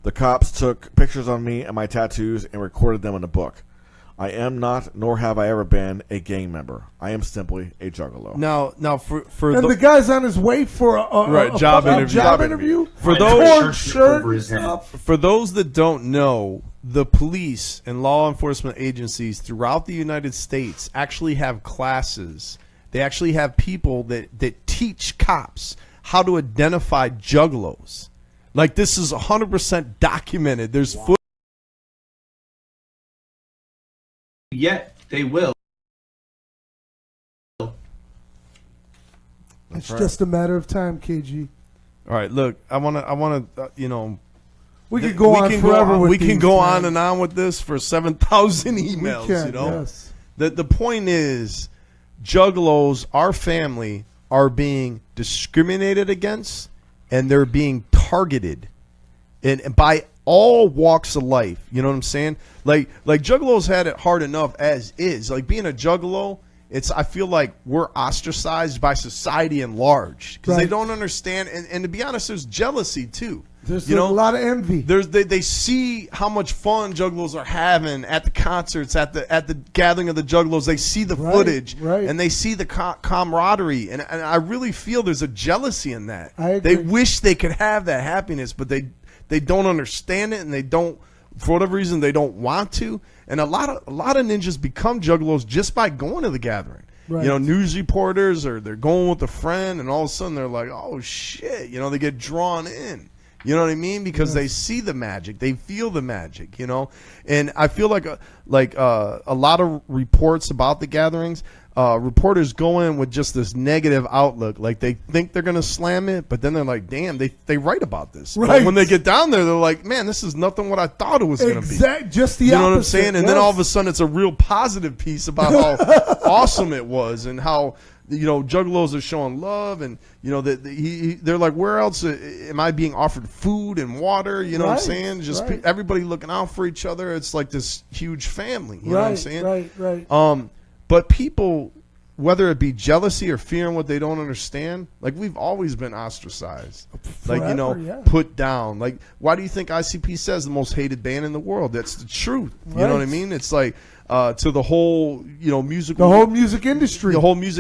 The cops took pictures of me and my tattoos and recorded them in a book. I am not, nor have I ever been, a gang member. I am simply a juggalo. Now for the guy's on his way for a job interview. For those that don't know, the police and law enforcement agencies throughout the United States actually have classes. They actually have people that teach cops how to identify juggalos. Like, this is 100% documented. There's footage. Yet they will. It's just a matter of time, KG. All right, look, I want to, we could go on forever. We can go on and on with this for 7,000 emails. Yes. The point is, juggalos, our family, are being discriminated against, and they're being targeted, and by all walks of life. You know what I'm saying? Like Juggalos had it hard enough as is. Like being a Juggalo, I feel like we're ostracized by society in large because they don't understand. And to be honest, there's jealousy too. There's a lot of envy. They see how much fun Juggalos are having at the concerts, at the gathering of the Juggalos. They see the footage, and they see the camaraderie. And I really feel there's a jealousy in that. They wish they could have that happiness, but they don't understand it, and they don't, for whatever reason, they don't want to. And a lot of ninjas become Juggalos just by going to the gathering. Right. You know, news reporters, or they're going with a friend, and all of a sudden they're like, oh shit, you know, they get drawn in. You know what I mean? Because they see the magic, they feel the magic, you know. And I feel like a lot of reports about the gatherings, reporters go in with just this negative outlook, like they think they're gonna slam it, but then they're like, damn, they write about this. Right. But when they get down there, they're like, man, this is nothing what I thought it was gonna be. Just the opposite. You know what I'm saying? And then all of a sudden, it's a real positive piece about how awesome it was, and how, you know, Juggalos are showing love, and you know that they're like, where else am I being offered food and water? You know what I'm saying? Just everybody looking out for each other. It's like this huge family. You know what I'm saying? Right. But people, whether it be jealousy or fearing what they don't understand, like we've always been ostracized, like, you know, put down. Like, why do you think ICP says the most hated band in the world? That's the truth. You know what I mean? It's like, to the whole, you know, the whole music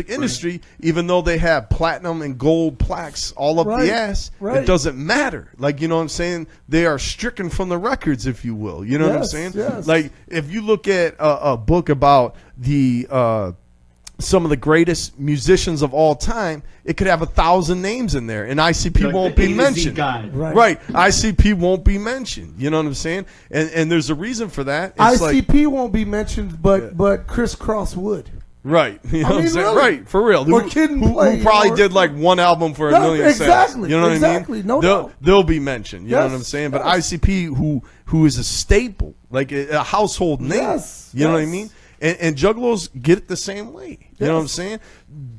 industry, even though they have platinum and gold plaques all up the ass, it doesn't matter. Like, you know what I'm saying? They are stricken from the records, if you will. You know what I'm saying? Yes. Like, if you look at a book about the some of the greatest musicians of all time, it could have 1,000 names in there, and ICP won't be mentioned. Right. ICP won't be mentioned. You know what I'm saying? And there's a reason for that. It's ICP won't be mentioned, but Criss Cross would. Right. You know what I'm saying? Really? Right, for real. Or Kid and Play. Who probably did like one album for 1 million sales. You know what I mean? No doubt. They'll be mentioned. You know what I'm saying? But ICP, who is a staple, like a household name. You know what I mean? And Juggalos get it the same way. You know what I'm saying?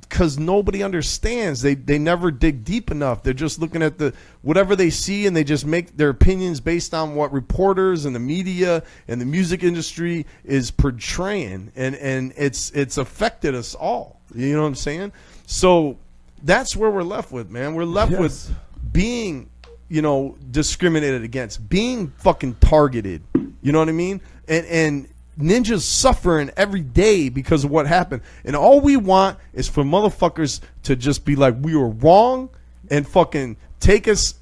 Because nobody understands. They never dig deep enough. They're just looking at whatever they see, and they just make their opinions based on what reporters and the media and the music industry is portraying. And it's affected us all. You know what I'm saying? So that's where we're left with, man. We're left with being, you know, discriminated against, being fucking targeted. You know what I mean? And ninjas suffering every day because of what happened, and all we want is for motherfuckers to just be like, we were wrong, and fucking take us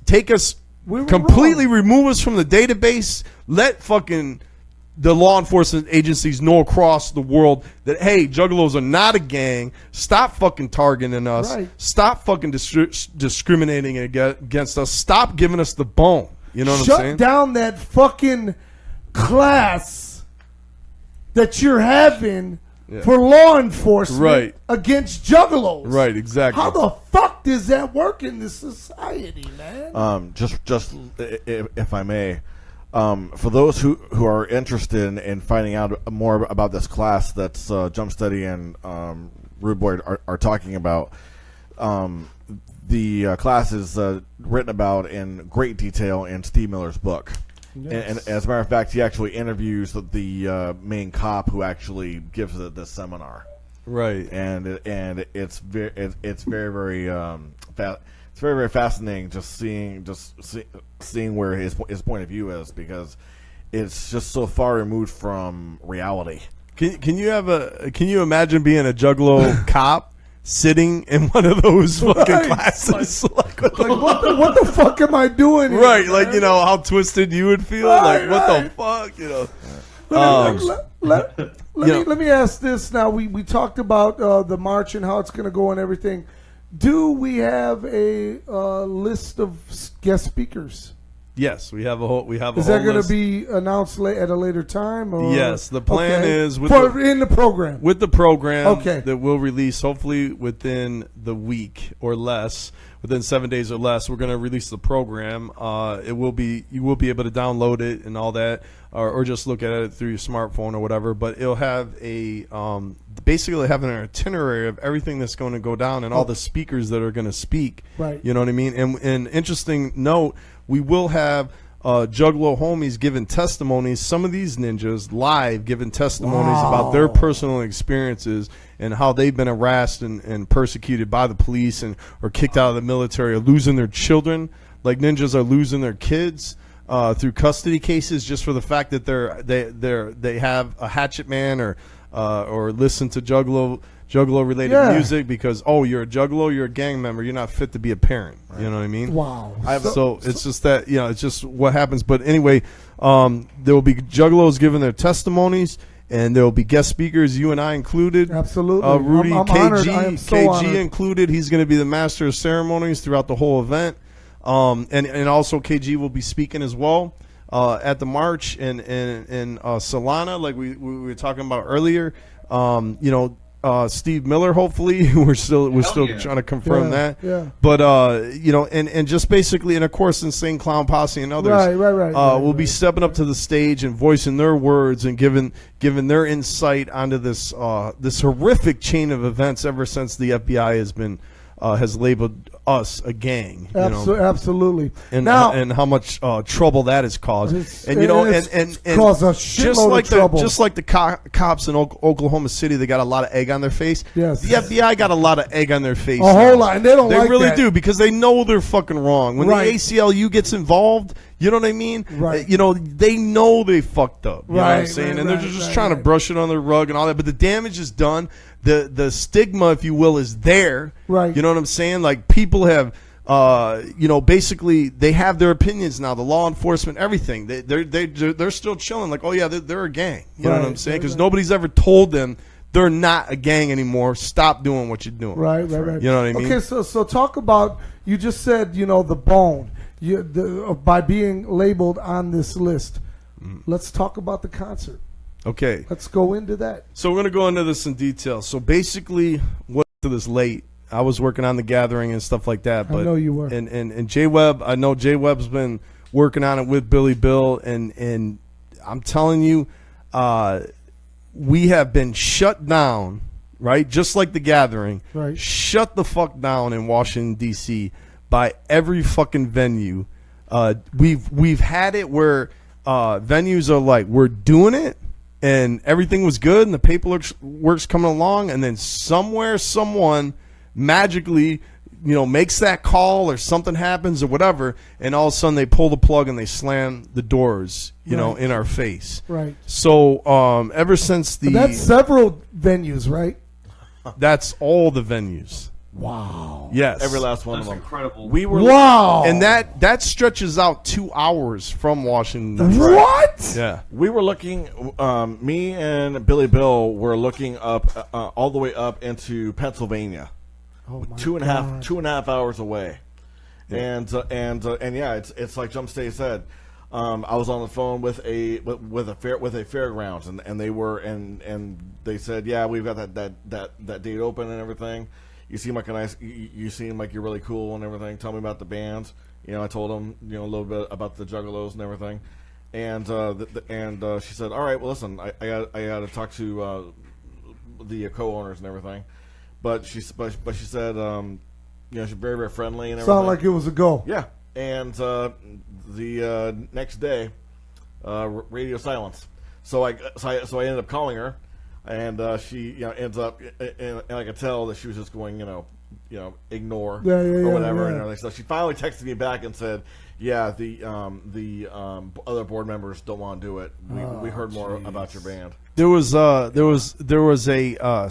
completely wrong. Remove us from the database. Let fucking the law enforcement agencies know across the world that, hey, Juggalos are not a gang. Stop fucking targeting us. Stop fucking discriminating against us. Stop giving us the bone. You know what I'm saying? Shut down that fucking class that you're having for law enforcement against Juggalos. Right, exactly. How the fuck does that work in this society, man? Just if I may, for those who are interested in finding out more about this class that's Jump Steady and Rude Boy are talking about, the class is written about in great detail in Steve Miller's book. And as a matter of fact, he actually interviews the main cop who actually gives the seminar. Right. And it's very very fascinating just seeing where his point of view is, because it's just so far removed from reality. Can you imagine being a Juggalo cop sitting in one of those fucking classes? Like what the fuck am I doing here, right, man? Like, you know, how twisted you would feel. What the fuck, you know? Let me ask this now. We talked about the march and how it's going to go and everything. Do we have a list of guest speakers? Yes, we have a whole. Is that going to be announced at a later time? Or? Yes, the plan is in the program. With the program that we'll release hopefully within the week or less, within 7 days or less. We're going to release the program. You will be able to download it and all that, or just look at it through your smartphone or whatever. But it'll have basically have an itinerary of everything that's going to go down and all the speakers that are going to speak. Right. You know what I mean? And interesting note, we will have Juggalo homies giving testimonies, some of these ninjas live giving testimonies about their personal experiences and how they've been harassed and persecuted by the police and or kicked out of the military or losing their children, like ninjas are losing their kids through custody cases just for the fact that they have a hatchet man or listen to Juggalo related music because you're a Juggalo, you're a gang member, you're not fit to be a parent. Right. You know what I mean? Wow. So it's just that it's just what happens. But anyway, there will be Juggalos giving their testimonies, and there will be guest speakers, you and I included. Absolutely. Rudy, I'm KG, honored. I am so KG honored. included. He's going to be the master of ceremonies throughout the whole event. And also KG will be speaking as well at the march in Solana, like we were talking about earlier. Steve Miller, hopefully. we're still trying to confirm that. Yeah. But and just basically, and of course, Insane Clown Posse and others will be stepping up to the stage and voicing their words and giving their insight onto this horrific chain of events ever since the FBI has labeled us a gang. Absolutely. And how much trouble that has caused. And caused a shitload of trouble. Just like the cops in Oklahoma City, they got a lot of egg on their face. Yes. The FBI got a lot of egg on their face. A whole lot. And they really that. do, because they know they're fucking wrong. When the ACLU gets involved, you know what I mean? Right. They know they fucked up. You know what I'm saying? And they're just trying to brush it on the rug and all that. But the damage is done. The stigma, if you will, is there. Right. You know what I'm saying? Like, people have, basically they have their opinions now. The law enforcement, everything. They're still chilling. Like, oh yeah, they're a gang. You know what I'm saying? Because nobody's ever told them they're not a gang anymore. Stop doing what you're doing. Right. You know what I mean? Okay, so talk about, you just said, the bone. By being labeled on this list. Let's talk about the concert. Okay. Let's go into that. So we're going to go into this in detail. So basically, what to this late, I was working on the gathering and stuff like that. But, I know you were. And J-Web, I know J-Web's been working on it with Billy Bill. And I'm telling you, we have been shut down, right? Just like the gathering. Right. Shut the fuck down in Washington, D.C. by every fucking venue. We've had it where venues are like, we're doing it, and everything was good, and the paperwork's coming along, and then somewhere someone magically, makes that call, or something happens or whatever, and all of a sudden they pull the plug and they slam the doors, in our face. Right. So ever since But that's several venues, right? That's all the venues. Wow. Yes. Every last one That's of them. incredible. We were and that stretches out 2 hours from Washington. What? Yeah. We were looking. Me and Billy Bill were looking up all the way up into Pennsylvania. Oh my 2.5 hours away. Yeah. And yeah, it's like Jumpstay said. I was on the phone with a fairgrounds, and they said, yeah, we've got that date open and everything. You seem like you seem like you're really cool and everything. Tell me about the bands. I told them, a little bit about the Juggalos and everything. And she said, all right, well, listen, I got to talk to the co-owners and everything. But she said, she's very, very friendly and everything. Sound like it was a go. Yeah. And the next day, radio silence. So I ended up calling her. And she, ends up, and I could tell that she was just going, ignore or whatever. And everything. So she finally texted me back and said, "Yeah, the other board members don't want to do it. We heard more about your band." There was a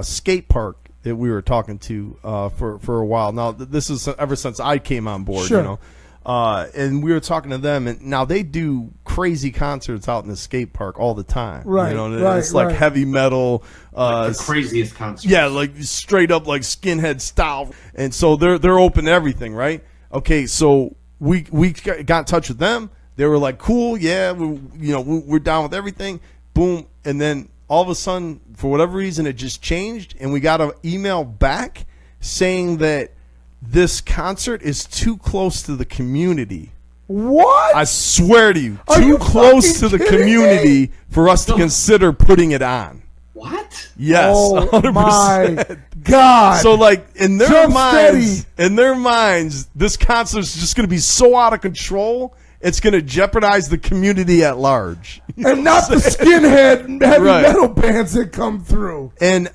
skate park that we were talking to for a while. Now this is ever since I came on board, Sure. And we were talking to them, and now they do crazy concerts out in the skate park all the time. Right, it's like heavy metal, the craziest concerts. Yeah, like straight up like skinhead style. And so they're open to everything, right? Okay, so we got in touch with them. They were like, cool, yeah, we're down with everything. Boom, and then all of a sudden, for whatever reason, it just changed, and we got an email back saying that this concert is too close to the community. What? I swear to you, Are too you close to the fucking kidding community me? for us to consider putting it on. What? Yes, Oh 100%. my God! So, like, in their Jump minds, steady. this concert's just going to be so out of control, it's going to jeopardize the community at large. And not the skinhead heavy metal bands that come through. And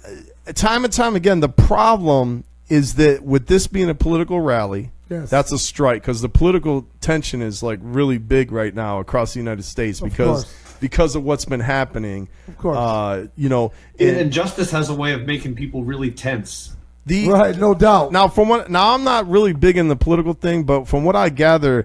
time again, the problem is that with this being a political rally, that's a strike, because the political tension is like really big right now across the United States because of what's been happening. Of course. You know, and justice has a way of making people really tense. Right, no doubt. Now, I'm not really big in the political thing, but from what I gather,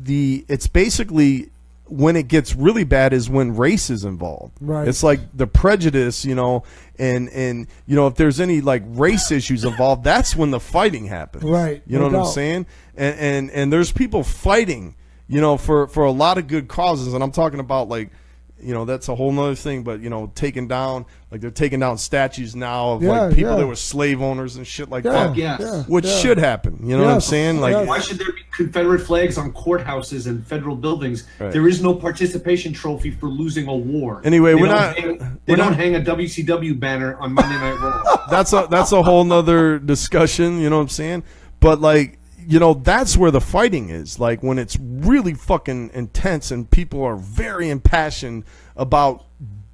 it's basically when it gets really bad is when race is involved. Right. It's like the prejudice, you know, and you know, if there's any like race issues involved, that's when the fighting happens. Right. You know what I'm saying? And there's people fighting, you know, for a lot of good causes, and I'm talking about like, you know, that's a whole nother thing, but you know, they're taking down statues now of like people that were slave owners and shit like that. Which should happen. You know what I'm saying? Like, why should there be Confederate flags on courthouses and federal buildings? Right. There is no participation trophy for losing a war. Anyway, they don't hang a WCW banner on Monday Night Raw. That's a whole nother discussion. You know what I'm saying? But like, you know, that's where the fighting is. Like when it's really fucking intense and people are very impassioned about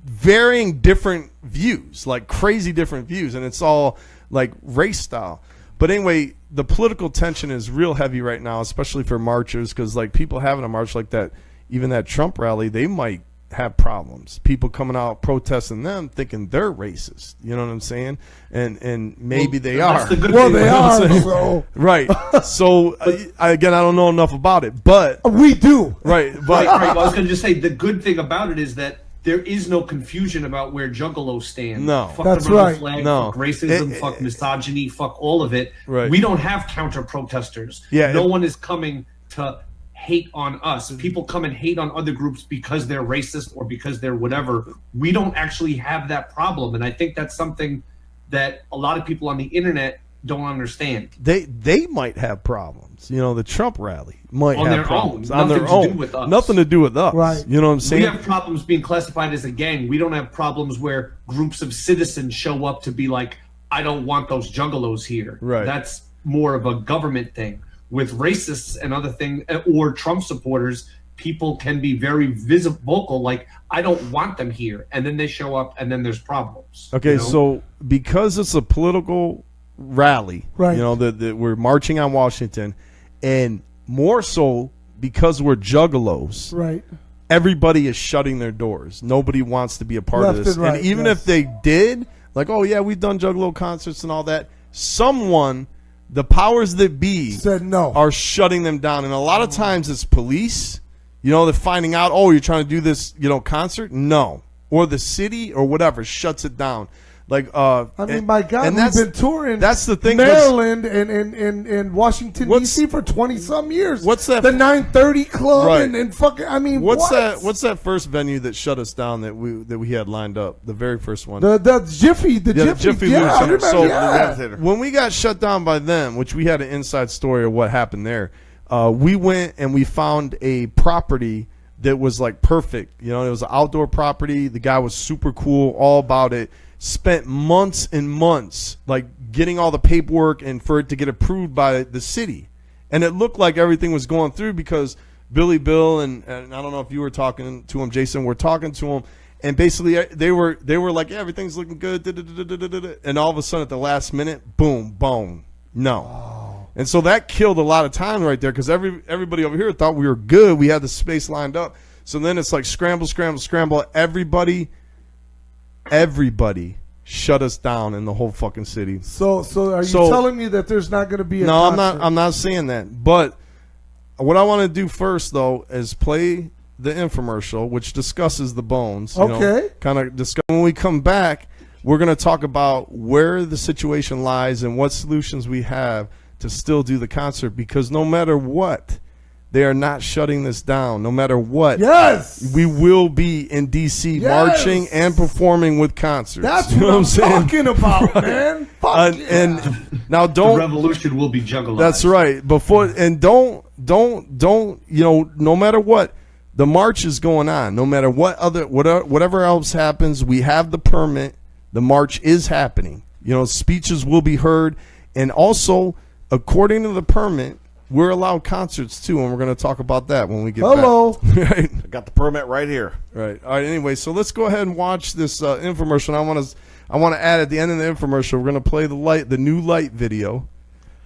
varying different views, like crazy different views, and it's all like race style. But anyway, the political tension is real heavy right now, especially for marchers, because like people having a march like that, even that Trump rally, they might have problems. People coming out protesting them, thinking they're racist. You know what I'm saying? And maybe they are. Well, they are. So. Right. So again, I don't know enough about it, but we do. Right. But I was going to just say the good thing about it is that there is no confusion about where Juggalo stands. No, fuck that's the right. Flag, no, fuck racism, fuck misogyny, fuck all of it. Right. We don't have counter protesters. Yeah, no one is coming to hate on us. People come and hate on other groups because they're racist or because they're whatever. We don't actually have that problem, and I think that's something that a lot of people on the internet don't understand. They might have problems. You know, the Trump rally might on have their problems own. on their Nothing own. to do with us. Nothing to do with us. Right. You know what I'm saying? We have problems being classified as a gang. We don't have problems where groups of citizens show up to be like, I don't want those juggalos here. Right. That's more of a government thing. With racists and other things, or Trump supporters, people can be very vocal, like, I don't want them here. And then they show up, and then there's problems. Okay, you know? So because it's a political rally, right. You know, that we're marching on Washington, and more so because we're juggalos, right? Everybody is shutting their doors. Nobody wants to be a part Left of this. and right, and even if they did, like, oh yeah, we've done Juggalo concerts and all that, the powers that be said no, are shutting them down. And a lot of times it's police, you know, they're finding out, oh, you're trying to do this, you know, concert? No. Or the city or whatever shuts it down. Like, I mean, my God, we've been touring. That's the thing. Maryland and Washington D.C. for 20-some years. What's that? The 930 Club Right. and fucking. I mean, what's that first venue that shut us down that we had lined up? The very first one. The Jiffy. Jiffy Yeah, I remember, so when we got shut down by them, which we had an inside story of what happened there, we went and we found a property that was like perfect. You know, it was an outdoor property. The guy was super cool, all about it. Spent months and months like getting all the paperwork and for it to get approved by the city. And it looked like everything was going through because Billy Bill and I don't know if you were talking to him, Jason, we're talking to him, and basically they were like, yeah, everything's looking good, and all of a sudden at the last minute, boom, boom, no. Oh. And so that killed a lot of time right there because everybody over here thought we were good. We had the space lined up. So then it's like scramble. Everybody shut us down in the whole fucking city. So are you telling me that there's not going to be a No, concert? I'm not saying that. But what I want to do first though is play the infomercial which discusses the bones. Okay. Kind of discuss. When we come back, we're going to talk about where the situation lies and what solutions we have to still do the concert because no matter what, they are not shutting this down. No matter what, yes, we will be in D.C. marching and performing with concerts. That's what I'm talking about, man. Fuck yeah. And now don't. The revolution will be juggalos. That's right. Don't. You know, no matter what, the march is going on. No matter whatever else happens, we have the permit. The march is happening. You know, speeches will be heard, and also according to the permit, we're allowed concerts too, and we're going to talk about that when we get Hello. back. Right. I got the permit right here. Right. All right. Anyway, so let's go ahead and watch this infomercial. I want to add at the end of the infomercial, we're going to play the new light video.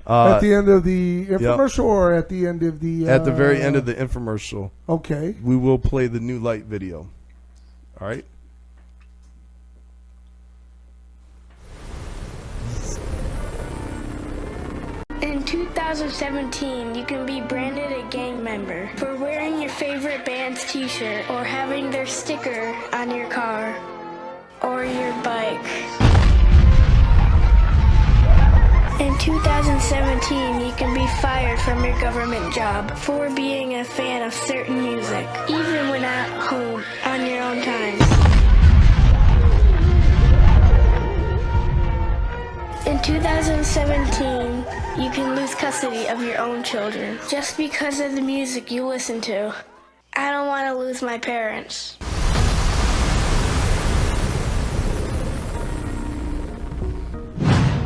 At the end of the infomercial, or at the end of the at the very end of the infomercial. Okay. We will play the new light video. All right. In 2017, you can be branded a gang member for wearing your favorite band's t-shirt or having their sticker on your car or your bike. In 2017, you can be fired from your government job for being a fan of certain music, even when at home on your own time. In 2017, you can lose custody of your own children just because of the music you listen to. I don't want to lose my parents.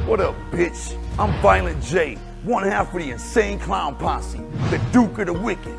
What up, bitch? I'm Violent J, one half of the Insane Clown Posse, the Duke of the Wicked.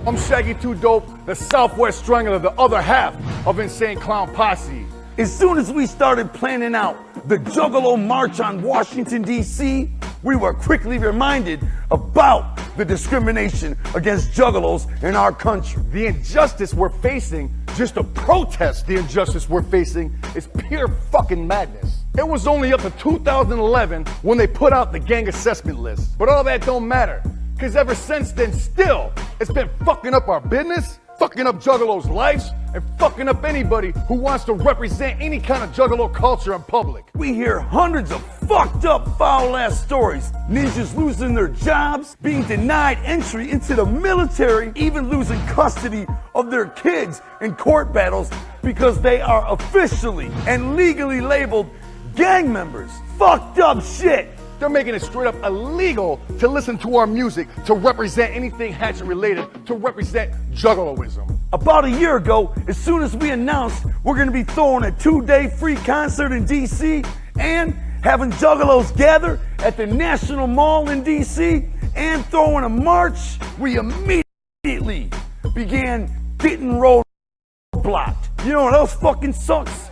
I'm Shaggy 2 Dope, the Southwest Strangler, the other half of Insane Clown Posse. As soon as we started planning out the Juggalo March on Washington, D.C., we were quickly reminded about the discrimination against juggalos in our country. The injustice we're facing, just to protest the injustice we're facing, is pure fucking madness. It was only up to 2011 when they put out the gang assessment list. But all that don't matter, because ever since then still, it's been fucking up our business, fucking up juggalos' lives, and fucking up anybody who wants to represent any kind of juggalo culture in public. We hear hundreds of fucked up foul-ass stories. Ninjas losing their jobs, being denied entry into the military, even losing custody of their kids in court battles because they are officially and legally labeled gang members. Fucked up shit. They're making it straight up illegal to listen to our music, to represent anything hatchet related, to represent juggaloism. About a year ago, as soon as we announced we're gonna be throwing a 2-day free concert in DC and having juggalos gather at the National Mall in DC and throwing a march, we immediately began getting roadblocked. You know what else fucking sucks?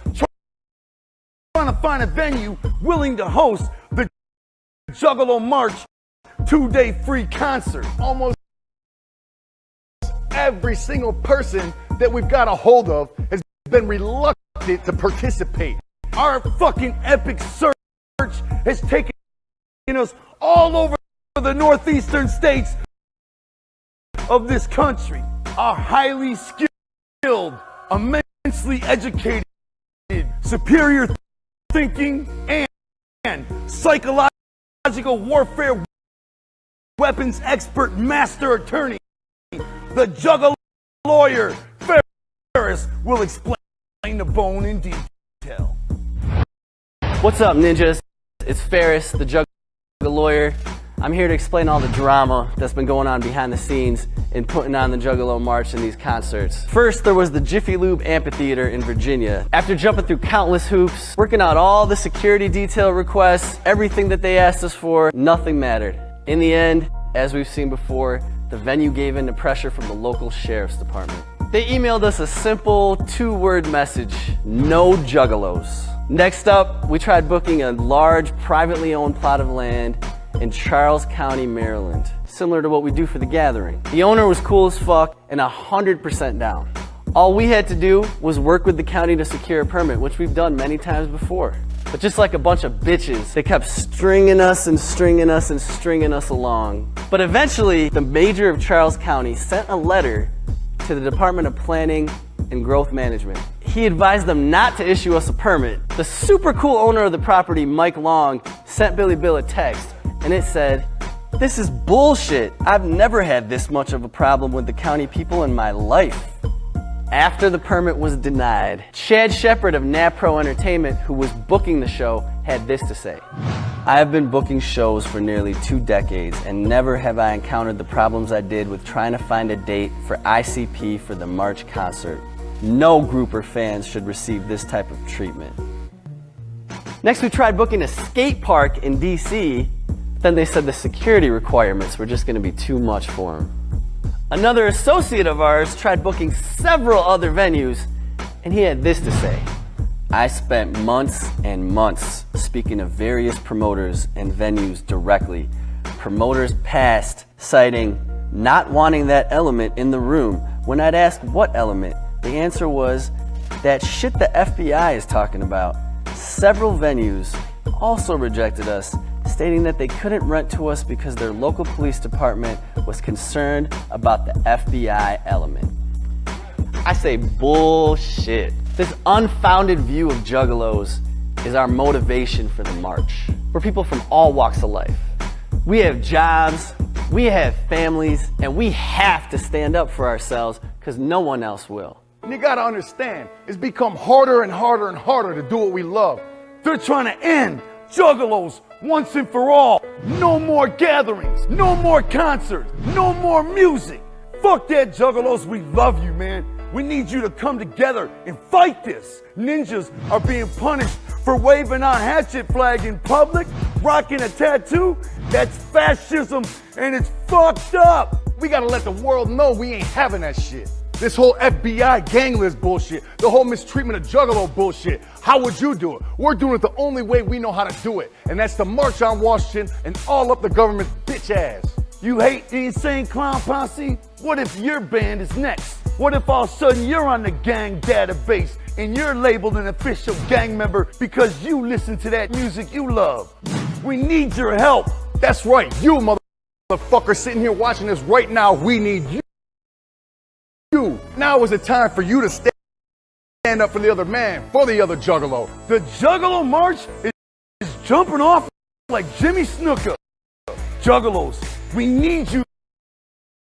Trying to find a venue willing to host the Juggalo March 2-day free concert. Almost every single person that we've got a hold of has been reluctant to participate. Our fucking epic search has taken us all over the northeastern states of this country. Our highly skilled, immensely educated, superior thinking, and psychological warfare weapons expert master attorney, the Juggalo lawyer, Ferris, will explain the bone in detail. What's up, ninjas? It's Ferris, the Juggalo lawyer. I'm here to explain all the drama that's been going on behind the scenes in putting on the Juggalo March and these concerts. First, there was the Jiffy Lube Amphitheater in Virginia. After jumping through countless hoops, working out all the security detail requests, everything that they asked us for, nothing mattered. In the end, as we've seen before, the venue gave in to pressure from the local sheriff's department. They emailed us a simple 2-word message: no juggalos. Next up, we tried booking a large privately owned plot of land in Charles County, Maryland, similar to what we do for the gathering. The owner was cool as fuck and 100% down. All we had to do was work with the county to secure a permit, which we've done many times before. But just like a bunch of bitches, they kept stringing us and stringing us and stringing us along. But eventually, the mayor of Charles County sent a letter to the Department of Planning and Growth Management. He advised them not to issue us a permit. The super cool owner of the property, Mike Long, sent Billy Bill a text, and it said, "This is bullshit. I've never had this much of a problem with the county people in my life." After the permit was denied, Chad Shepard of NAPRO Entertainment, who was booking the show, had this to say: "I have been booking shows for nearly 2 decades, and never have I encountered the problems I did with trying to find a date for ICP for the March concert. No group or fans should receive this type of treatment." Next, we tried booking a skate park in DC Then they said the security requirements were just going to be too much for him. Another associate of ours tried booking several other venues, and he had this to say. I spent months and months speaking to various promoters and venues directly. Promoters passed, citing not wanting that element in the room. When I'd ask what element, the answer was that shit the FBI is talking about. Several venues also rejected us, stating that they couldn't rent to us because their local police department was concerned about the FBI element. I say bullshit. This unfounded view of juggalos is our motivation for the march. We're people from all walks of life. We have jobs, we have families, and we have to stand up for ourselves because no one else will. And you gotta understand, it's become harder and harder and harder to do what we love. They're trying to end juggalos once and for all. No more gatherings, no more concerts, no more music. Fuck that, juggalos, we love you, man. We need you to come together and fight this. Ninjas are being punished for waving our hatchet flag in public, rocking a tattoo. That's fascism, and it's fucked up. We gotta let the world know we ain't having that shit. This whole FBI gang list bullshit, the whole mistreatment of Juggalo bullshit. How would you do it? We're doing it the only way we know how to do it, and that's to march on Washington and all up the government's bitch ass. You hate the Insane Clown Posse? What if your band is next? What if all of a sudden you're on the gang database and you're labeled an official gang member because you listen to that music you love? We need your help. That's right, you motherfucker sitting here watching this right now, we need you. Now is the time for you to stand up for the other man, for the other Juggalo. The Juggalo March is jumping off like Jimmy Snuka. Juggalos, we need you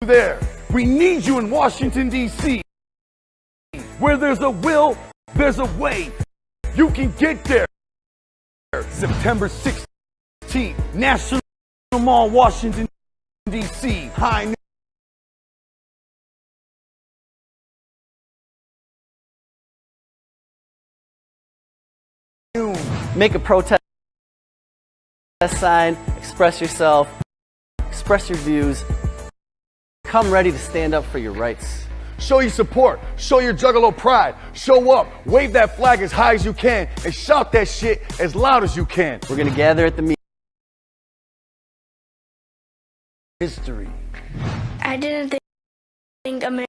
there. We need you in Washington, D.C. Where there's a will, there's a way. You can get there. September 16th, National Mall, Washington, D.C. High noon. Make a protest sign, express yourself, express your views. Come ready to stand up for your rights. Show your support, show your Juggalo pride, show up, wave that flag as high as you can, and shout that shit as loud as you can. We're gonna gather at the meeting. History. I didn't think America.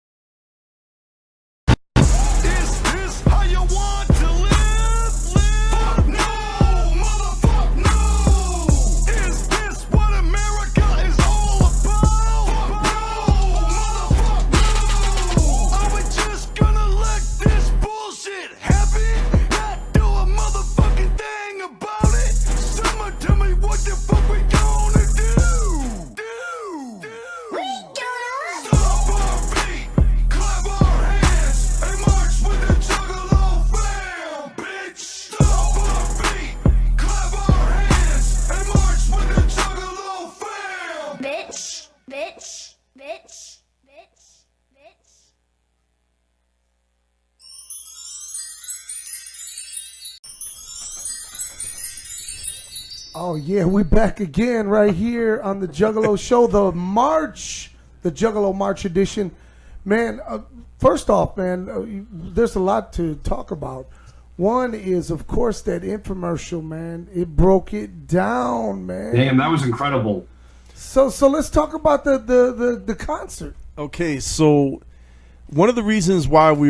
Is this how you want to live? Fuck no, motherfuck no. Is this what America is all about? Fuck no, motherfuck no. Are we just gonna let this bullshit happen? Not do a motherfucking thing about it? Someone tell me what the fuck we gonna do? Stop our feet, clap our hands, and march with the Juggalo fam, bitch. Stop our feet, clap our hands, and march with the Juggalo fam. Bitch, bitch, bitch, bitch, bitch. Oh yeah, we back again right here on the Juggalo Show, the Juggalo March edition. Man, first off, man, there's a lot to talk about. One is, of course, that infomercial, man. It broke it down, man. Damn, that was incredible. So let's talk about the concert. Okay, so one of the reasons why we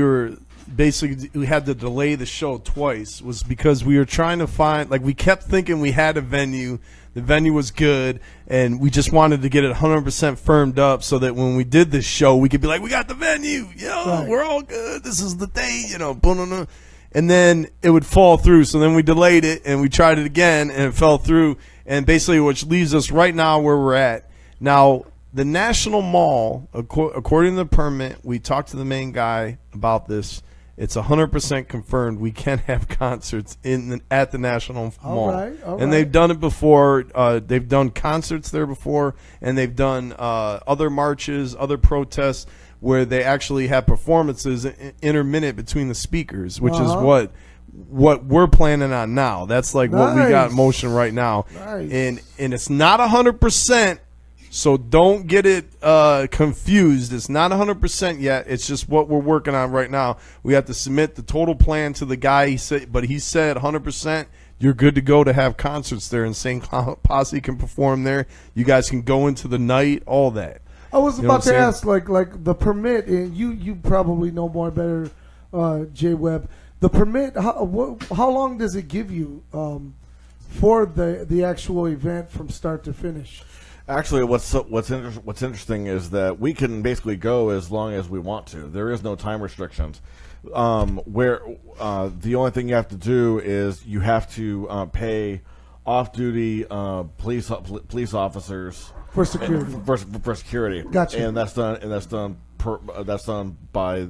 had to delay the show twice was because we were trying to find, like, we kept thinking we had a venue, the venue was good, and we just wanted to get it 100% firmed up so that when we did this show, we could be like, we got the venue, Right. We're all good, this is the day, boom. And then it would fall through, so then we delayed it, and we tried it again, and it fell through, and basically which leaves us right now where we're at. Now, the National Mall, according to the permit, we talked to the main guy about this. It's 100% confirmed we can have concerts at the National Mall. All right. And they've done it before. They've done concerts there before, and they've done other marches, other protests where they actually have performances intermittent between the speakers, which is what what we're planning on now. That's like what we got in Nice. motion right now. Nice. And it's not 100%, so don't get it confused. It's not 100% yet. It's just what we're working on right now. We have to submit the total plan to the guy. He said 100%. You're good to go to have concerts there. Insane Clown Posse can perform there. You guys can go into the night, all that. I was You know about what to I'm ask, like the permit, and you probably know more better, J Webb. The permit, how long does it give you for the actual event from start to finish? Actually, what's interesting is that we can basically go as long as we want to. There is no time restrictions. Where the only thing you have to do is you have to pay off-duty police officers For security. for security. Gotcha. And that's done by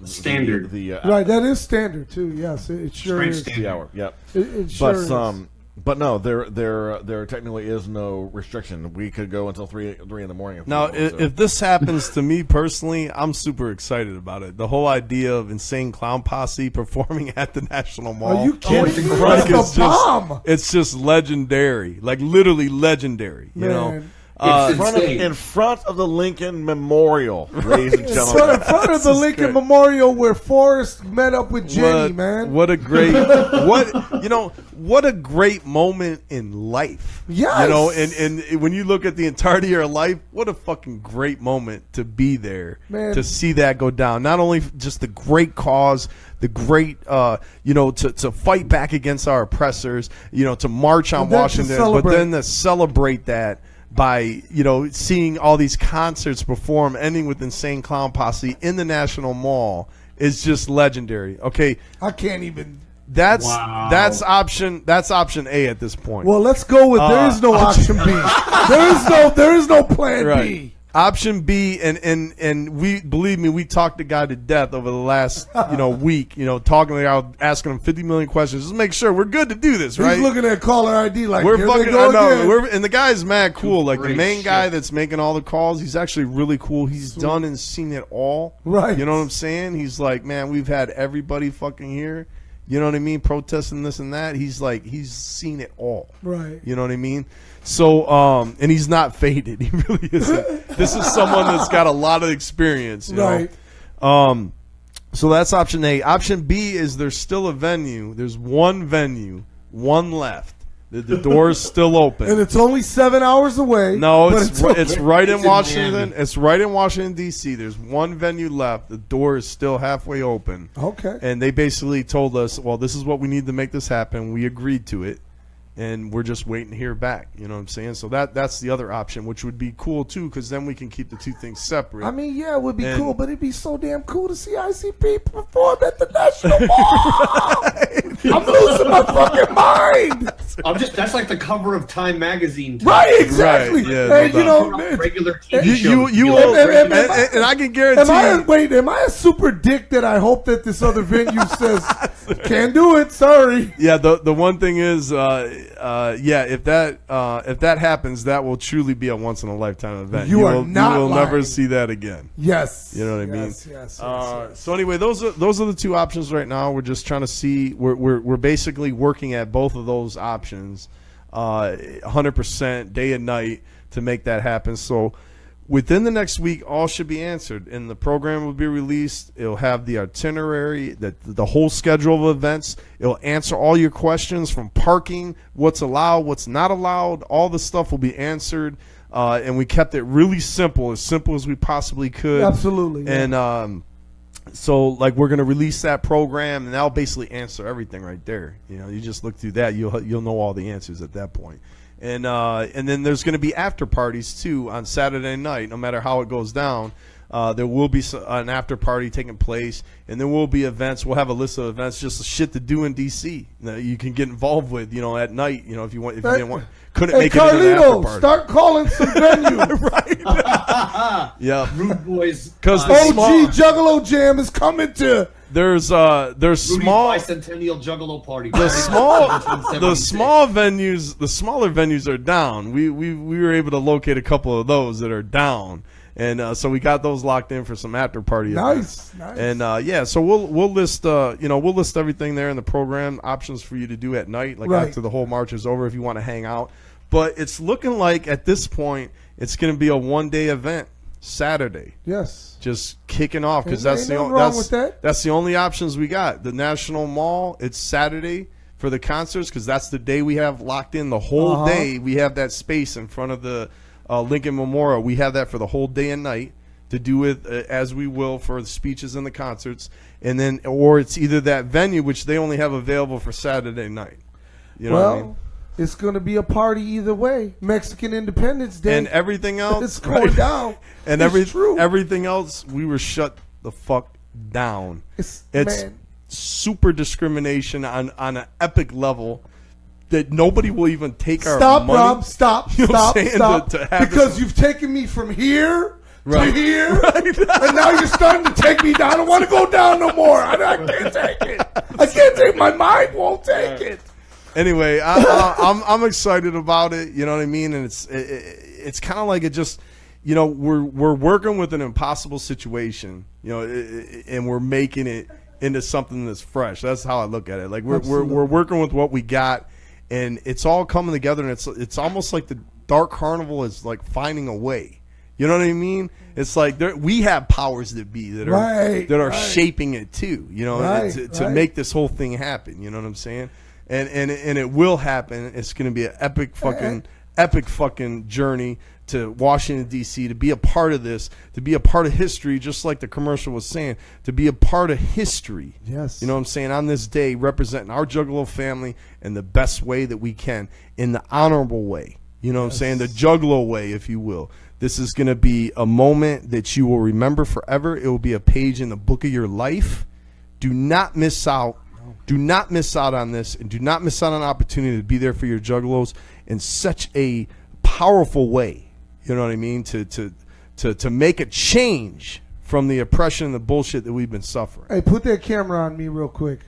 Standard. Right, that is standard too. Yes, it sure Straight is. standard. the hour. Yep. It sure is. But no, there technically is no restriction. We could go until 3 in the morning. Now, we wanted to. if this happens to me personally, I'm super excited about it. The whole idea of Insane Clown Posse performing at the National Mall. Are you kidding me? Like, That's a bomb. It's just legendary. Like, literally legendary. You know? Man. in front of the Lincoln Memorial, ladies and So gentlemen. in front of the This is Lincoln great. Memorial where Forrest met up with Jenny, man. What a great what a great moment in life. Yes. You know, and when you look at the entirety of your life, what a fucking great moment to be there. Man. To see that go down. Not only just the great cause, the great to fight back against our oppressors, to march on And then to Washington, but celebrate. then to celebrate that by seeing all these concerts perform, ending with Insane Clown Posse in the National Mall is just legendary. Okay, I can't even. that's Wow. that's option A at this point. Well, let's go with there is no option B. There is no plan Right. B. Option B, and we believe me, we talked the guy to death over the last week. Talking about asking him 50 million questions, just make sure we're good to do this, right? He's looking at caller ID like We're here fucking. they go I know. again. And the guy's mad cool. Like the Great main shit. guy that's making all the calls, he's actually really cool. He's done and seen it all. Right. You know what I'm saying? He's like, man, we've had everybody fucking here. You know what I mean? Protesting this and that. He's like, he's seen it all. Right. You know what I mean? So, and he's not faded. He really isn't. This is someone that's got a lot of experience. You Right. know? So that's option A. Option B is there's still a venue. There's one venue, one left. The door is still open. And it's only 7 hours away. No, but it's okay. it's right in It's in Washington. Miami. It's right in Washington D.C. There's one venue left. The door is still halfway open. Okay. And they basically told us, well, this is what we need to make this happen. We agreed to it, and we're just waiting to hear back. You know what I'm saying? So that's the other option, which would be cool too, because then we can keep the two things separate. I mean, yeah, it would be And- cool, but it'd be so damn cool to see ICP perform at the National Mall. I'm losing my fucking mind. That's like the cover of Time magazine. Right, exactly. Right, yeah, And, no Regular TV you shows. you You'll will, have and- regular- and I can guarantee. am I a super dick that I hope that this other venue says can't do it? Sorry. Yeah, the one thing is, if that happens, that will truly be a once in a lifetime event. You are will, not you will never lying. see that again. Yes. You know what I mean? Yes. So anyway, those are the two options right now. We're just trying to see. We're basically working at both of those options, 100% day and night to make that happen. So within the next week, all should be answered, and the program will be released. It'll have the itinerary, the whole schedule of events. It'll answer all your questions from parking, what's allowed, what's not allowed. All the stuff will be answered, and we kept it really simple as we possibly could. Absolutely. Yeah. And so like we're gonna release that program, and that'll basically answer everything right there. You just look through that, you'll know all the answers at that point. And then there's going to be after parties too on Saturday night. No matter how it goes down, there will be an after party taking place, and there will be events. We'll have a list of events, just shit to do in DC that you can get involved with. At night. If you couldn't Hey, make it into the after Carlito, party. start calling some venues. Yeah, Rude Boys. because the OG small, Juggalo Jam is coming to there's Rudy's small bicentennial Juggalo party. the smaller venues are down. We were able to locate a couple of those that are down, and so we got those locked in for some after party events. Nice. And yeah, so we'll list we'll list everything there in the program, options for you to do at night, like Right. after the whole march is over, if you want to hang out. But it's looking like at this point it's going to be a 1-day event, Saturday. Yes. Just kicking off because Ain't that's the nothing only wrong with that. that's the only options we got. The National Mall, it's Saturday for the concerts because that's the day we have locked in. The whole day we have that space in front of the Lincoln Memorial. We have that for the whole day and night to do it as we will for the speeches and the concerts, and then or it's either that venue which they only have available for Saturday night. You know what I mean? It's going to be a party either way. Mexican Independence Day. And everything else, It's going down. And It's true. everything else, we were shut the fuck down. It's man. super discrimination on an epic level that nobody will even take our Stop, money. Rob. Stop. You know what I'm Stop. saying? Stop. To have Because this- you've taken me from here Right. to here, and now you're starting to take me down. I don't want to go down no more. I can't take it. I can't take. My mind won't take it. Anyway, I'm excited about it. You know what I mean? And it's kind of like it just, we're working with an impossible situation, and we're making it into something that's fresh. That's how I look at it. Like we're working with what we got, and it's all coming together. And it's almost like the Dark Carnival is like finding a way. You know what I mean? It's like we have powers that be that are shaping it too. To make this whole thing happen. You know what I'm saying? And it will happen. It's going to be an epic fucking journey to Washington D.C. to be a part of this, to be a part of history, just like the commercial was saying, to be a part of history. Yes. You know what I'm saying? On this day, representing our Juggalo family in the best way that we can, in the honorable way. You know what I'm saying? The Juggalo way, if you will. This is going to be a moment that you will remember forever. It will be a page in the book of your life. Do not miss out. Do not miss out on this, and do not miss out on an opportunity to be there for your Juggalos in such a powerful way. You know what I mean? To make a change from the oppression and the bullshit that we've been suffering. Hey, put that camera on me real quick.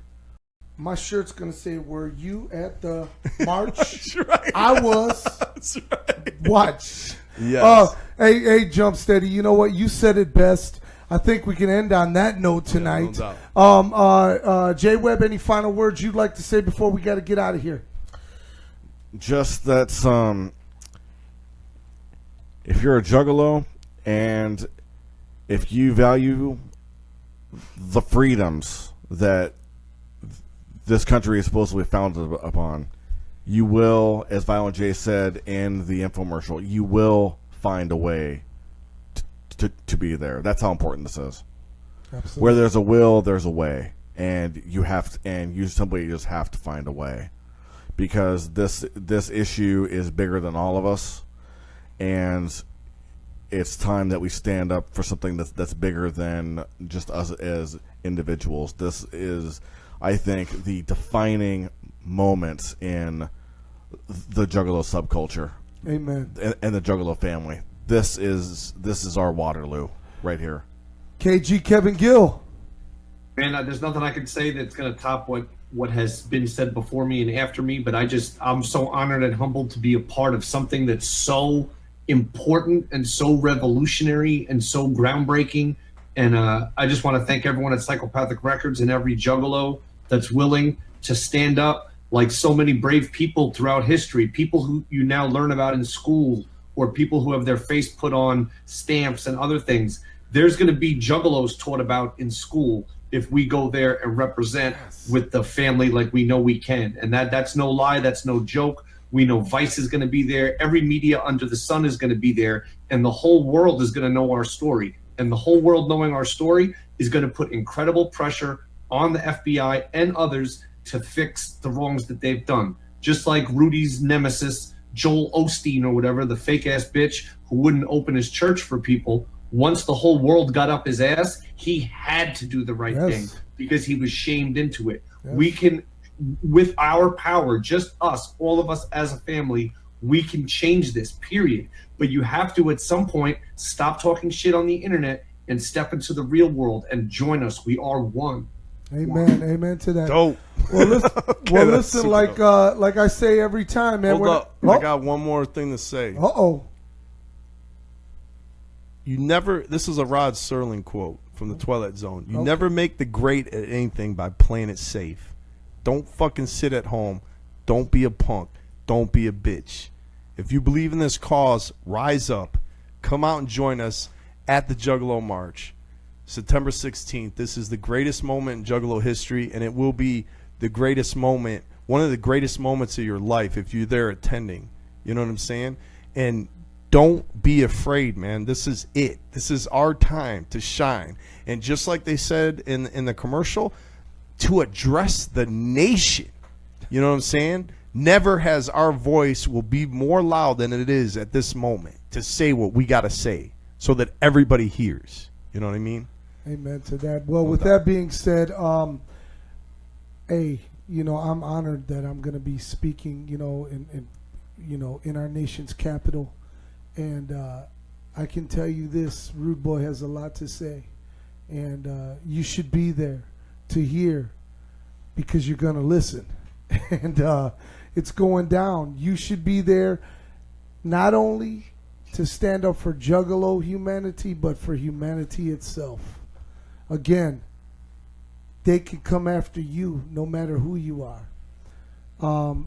My shirt's gonna say, "Were you at the march?" That's right. I was. That's right. Watch. Yes. Hey, Jump Steady. You know what? You said it best. I think we can end on that note tonight. no J Webb, any final words you'd like to say before we got to get out of here? Just that if you're a Juggalo and if you value the freedoms that this country is supposedly founded upon, you will, as Violent J said in the infomercial, you will find a way to be there. That's how important this is. Absolutely. Where there's a will, there's a way, and you simply just have to find a way, because this issue is bigger than all of us, and it's time that we stand up for something that's bigger than just us as individuals. This is, I think, the defining moment in the Juggalo subculture. Amen. And the Juggalo family. This is our Waterloo right here. KG Kevin Gill. Man, there's nothing I can say that's going to top what has been said before me and after me, but I'm so honored and humbled to be a part of something that's so important and so revolutionary and so groundbreaking. And I just want to thank everyone at Psychopathic Records and every Juggalo that's willing to stand up, like so many brave people throughout history, people who you now learn about in school, or people who have their face put on stamps and other things. There's going to be Juggalos taught about in school if we go there and represent with the family like we know we can. And that's no lie. That's no joke. We know Vice is going to be there. Every media under the sun is going to be there. And the whole world is going to know our story. And the whole world knowing our story is going to put incredible pressure on the FBI and others to fix the wrongs that they've done. Just like Rudy's nemesis, Joel Osteen or whatever, the fake-ass bitch who wouldn't open his church for people. Once the whole world got up his ass, he had to do the right thing because he was shamed into it. We can, with our power, just us, all of us as a family, we can change this, period. But you have to, at some point, stop talking shit on the internet and step into the real world and join us. We are one. Amen. Amen to that. Dope. Well, listen, Okay, well, that's listen super like I say every time, man. Hold up. I got one more thing to say. Uh-oh. You never, this is a Rod Serling quote from the Twilight Zone. You never make the great at anything by playing it safe. Don't fucking sit at home. Don't be a punk. Don't be a bitch. If you believe in this cause, rise up. Come out and join us at the Juggalo March. September 16th. This is the greatest moment in Juggalo history, and it will be the greatest moment, one of the greatest moments of your life if you're there attending. You know what I'm saying? And don't be afraid, man. This is it. This is our time to shine. And just like they said in the commercial, to address the nation. You know what I'm saying? Never has our voice will be more loud than it is at this moment to say what we got to say so that everybody hears. You know what I mean? Amen to that. Well, with that being said, hey, you know, I'm honored that I'm going to be speaking, you know, in our nation's capital. And I can tell you this, Rude Boy has a lot to say. And you should be there to hear because you're going to listen. And it's going down. You should be there not only to stand up for Juggalo humanity, but for humanity itself. Again, they can come after you no matter who you are.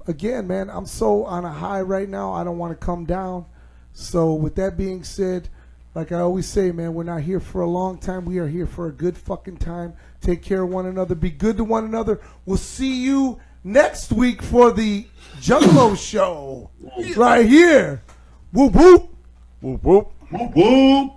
Again, man, I'm so on a high right now, I don't want to come down. So with that being said, like I always say, man, we're not here for a long time. We are here for a good fucking time. Take care of one another. Be good to one another. We'll see you next week for the Juggalo show right here. Whoop, whoop. Whoop, whoop. Whoop, whoop.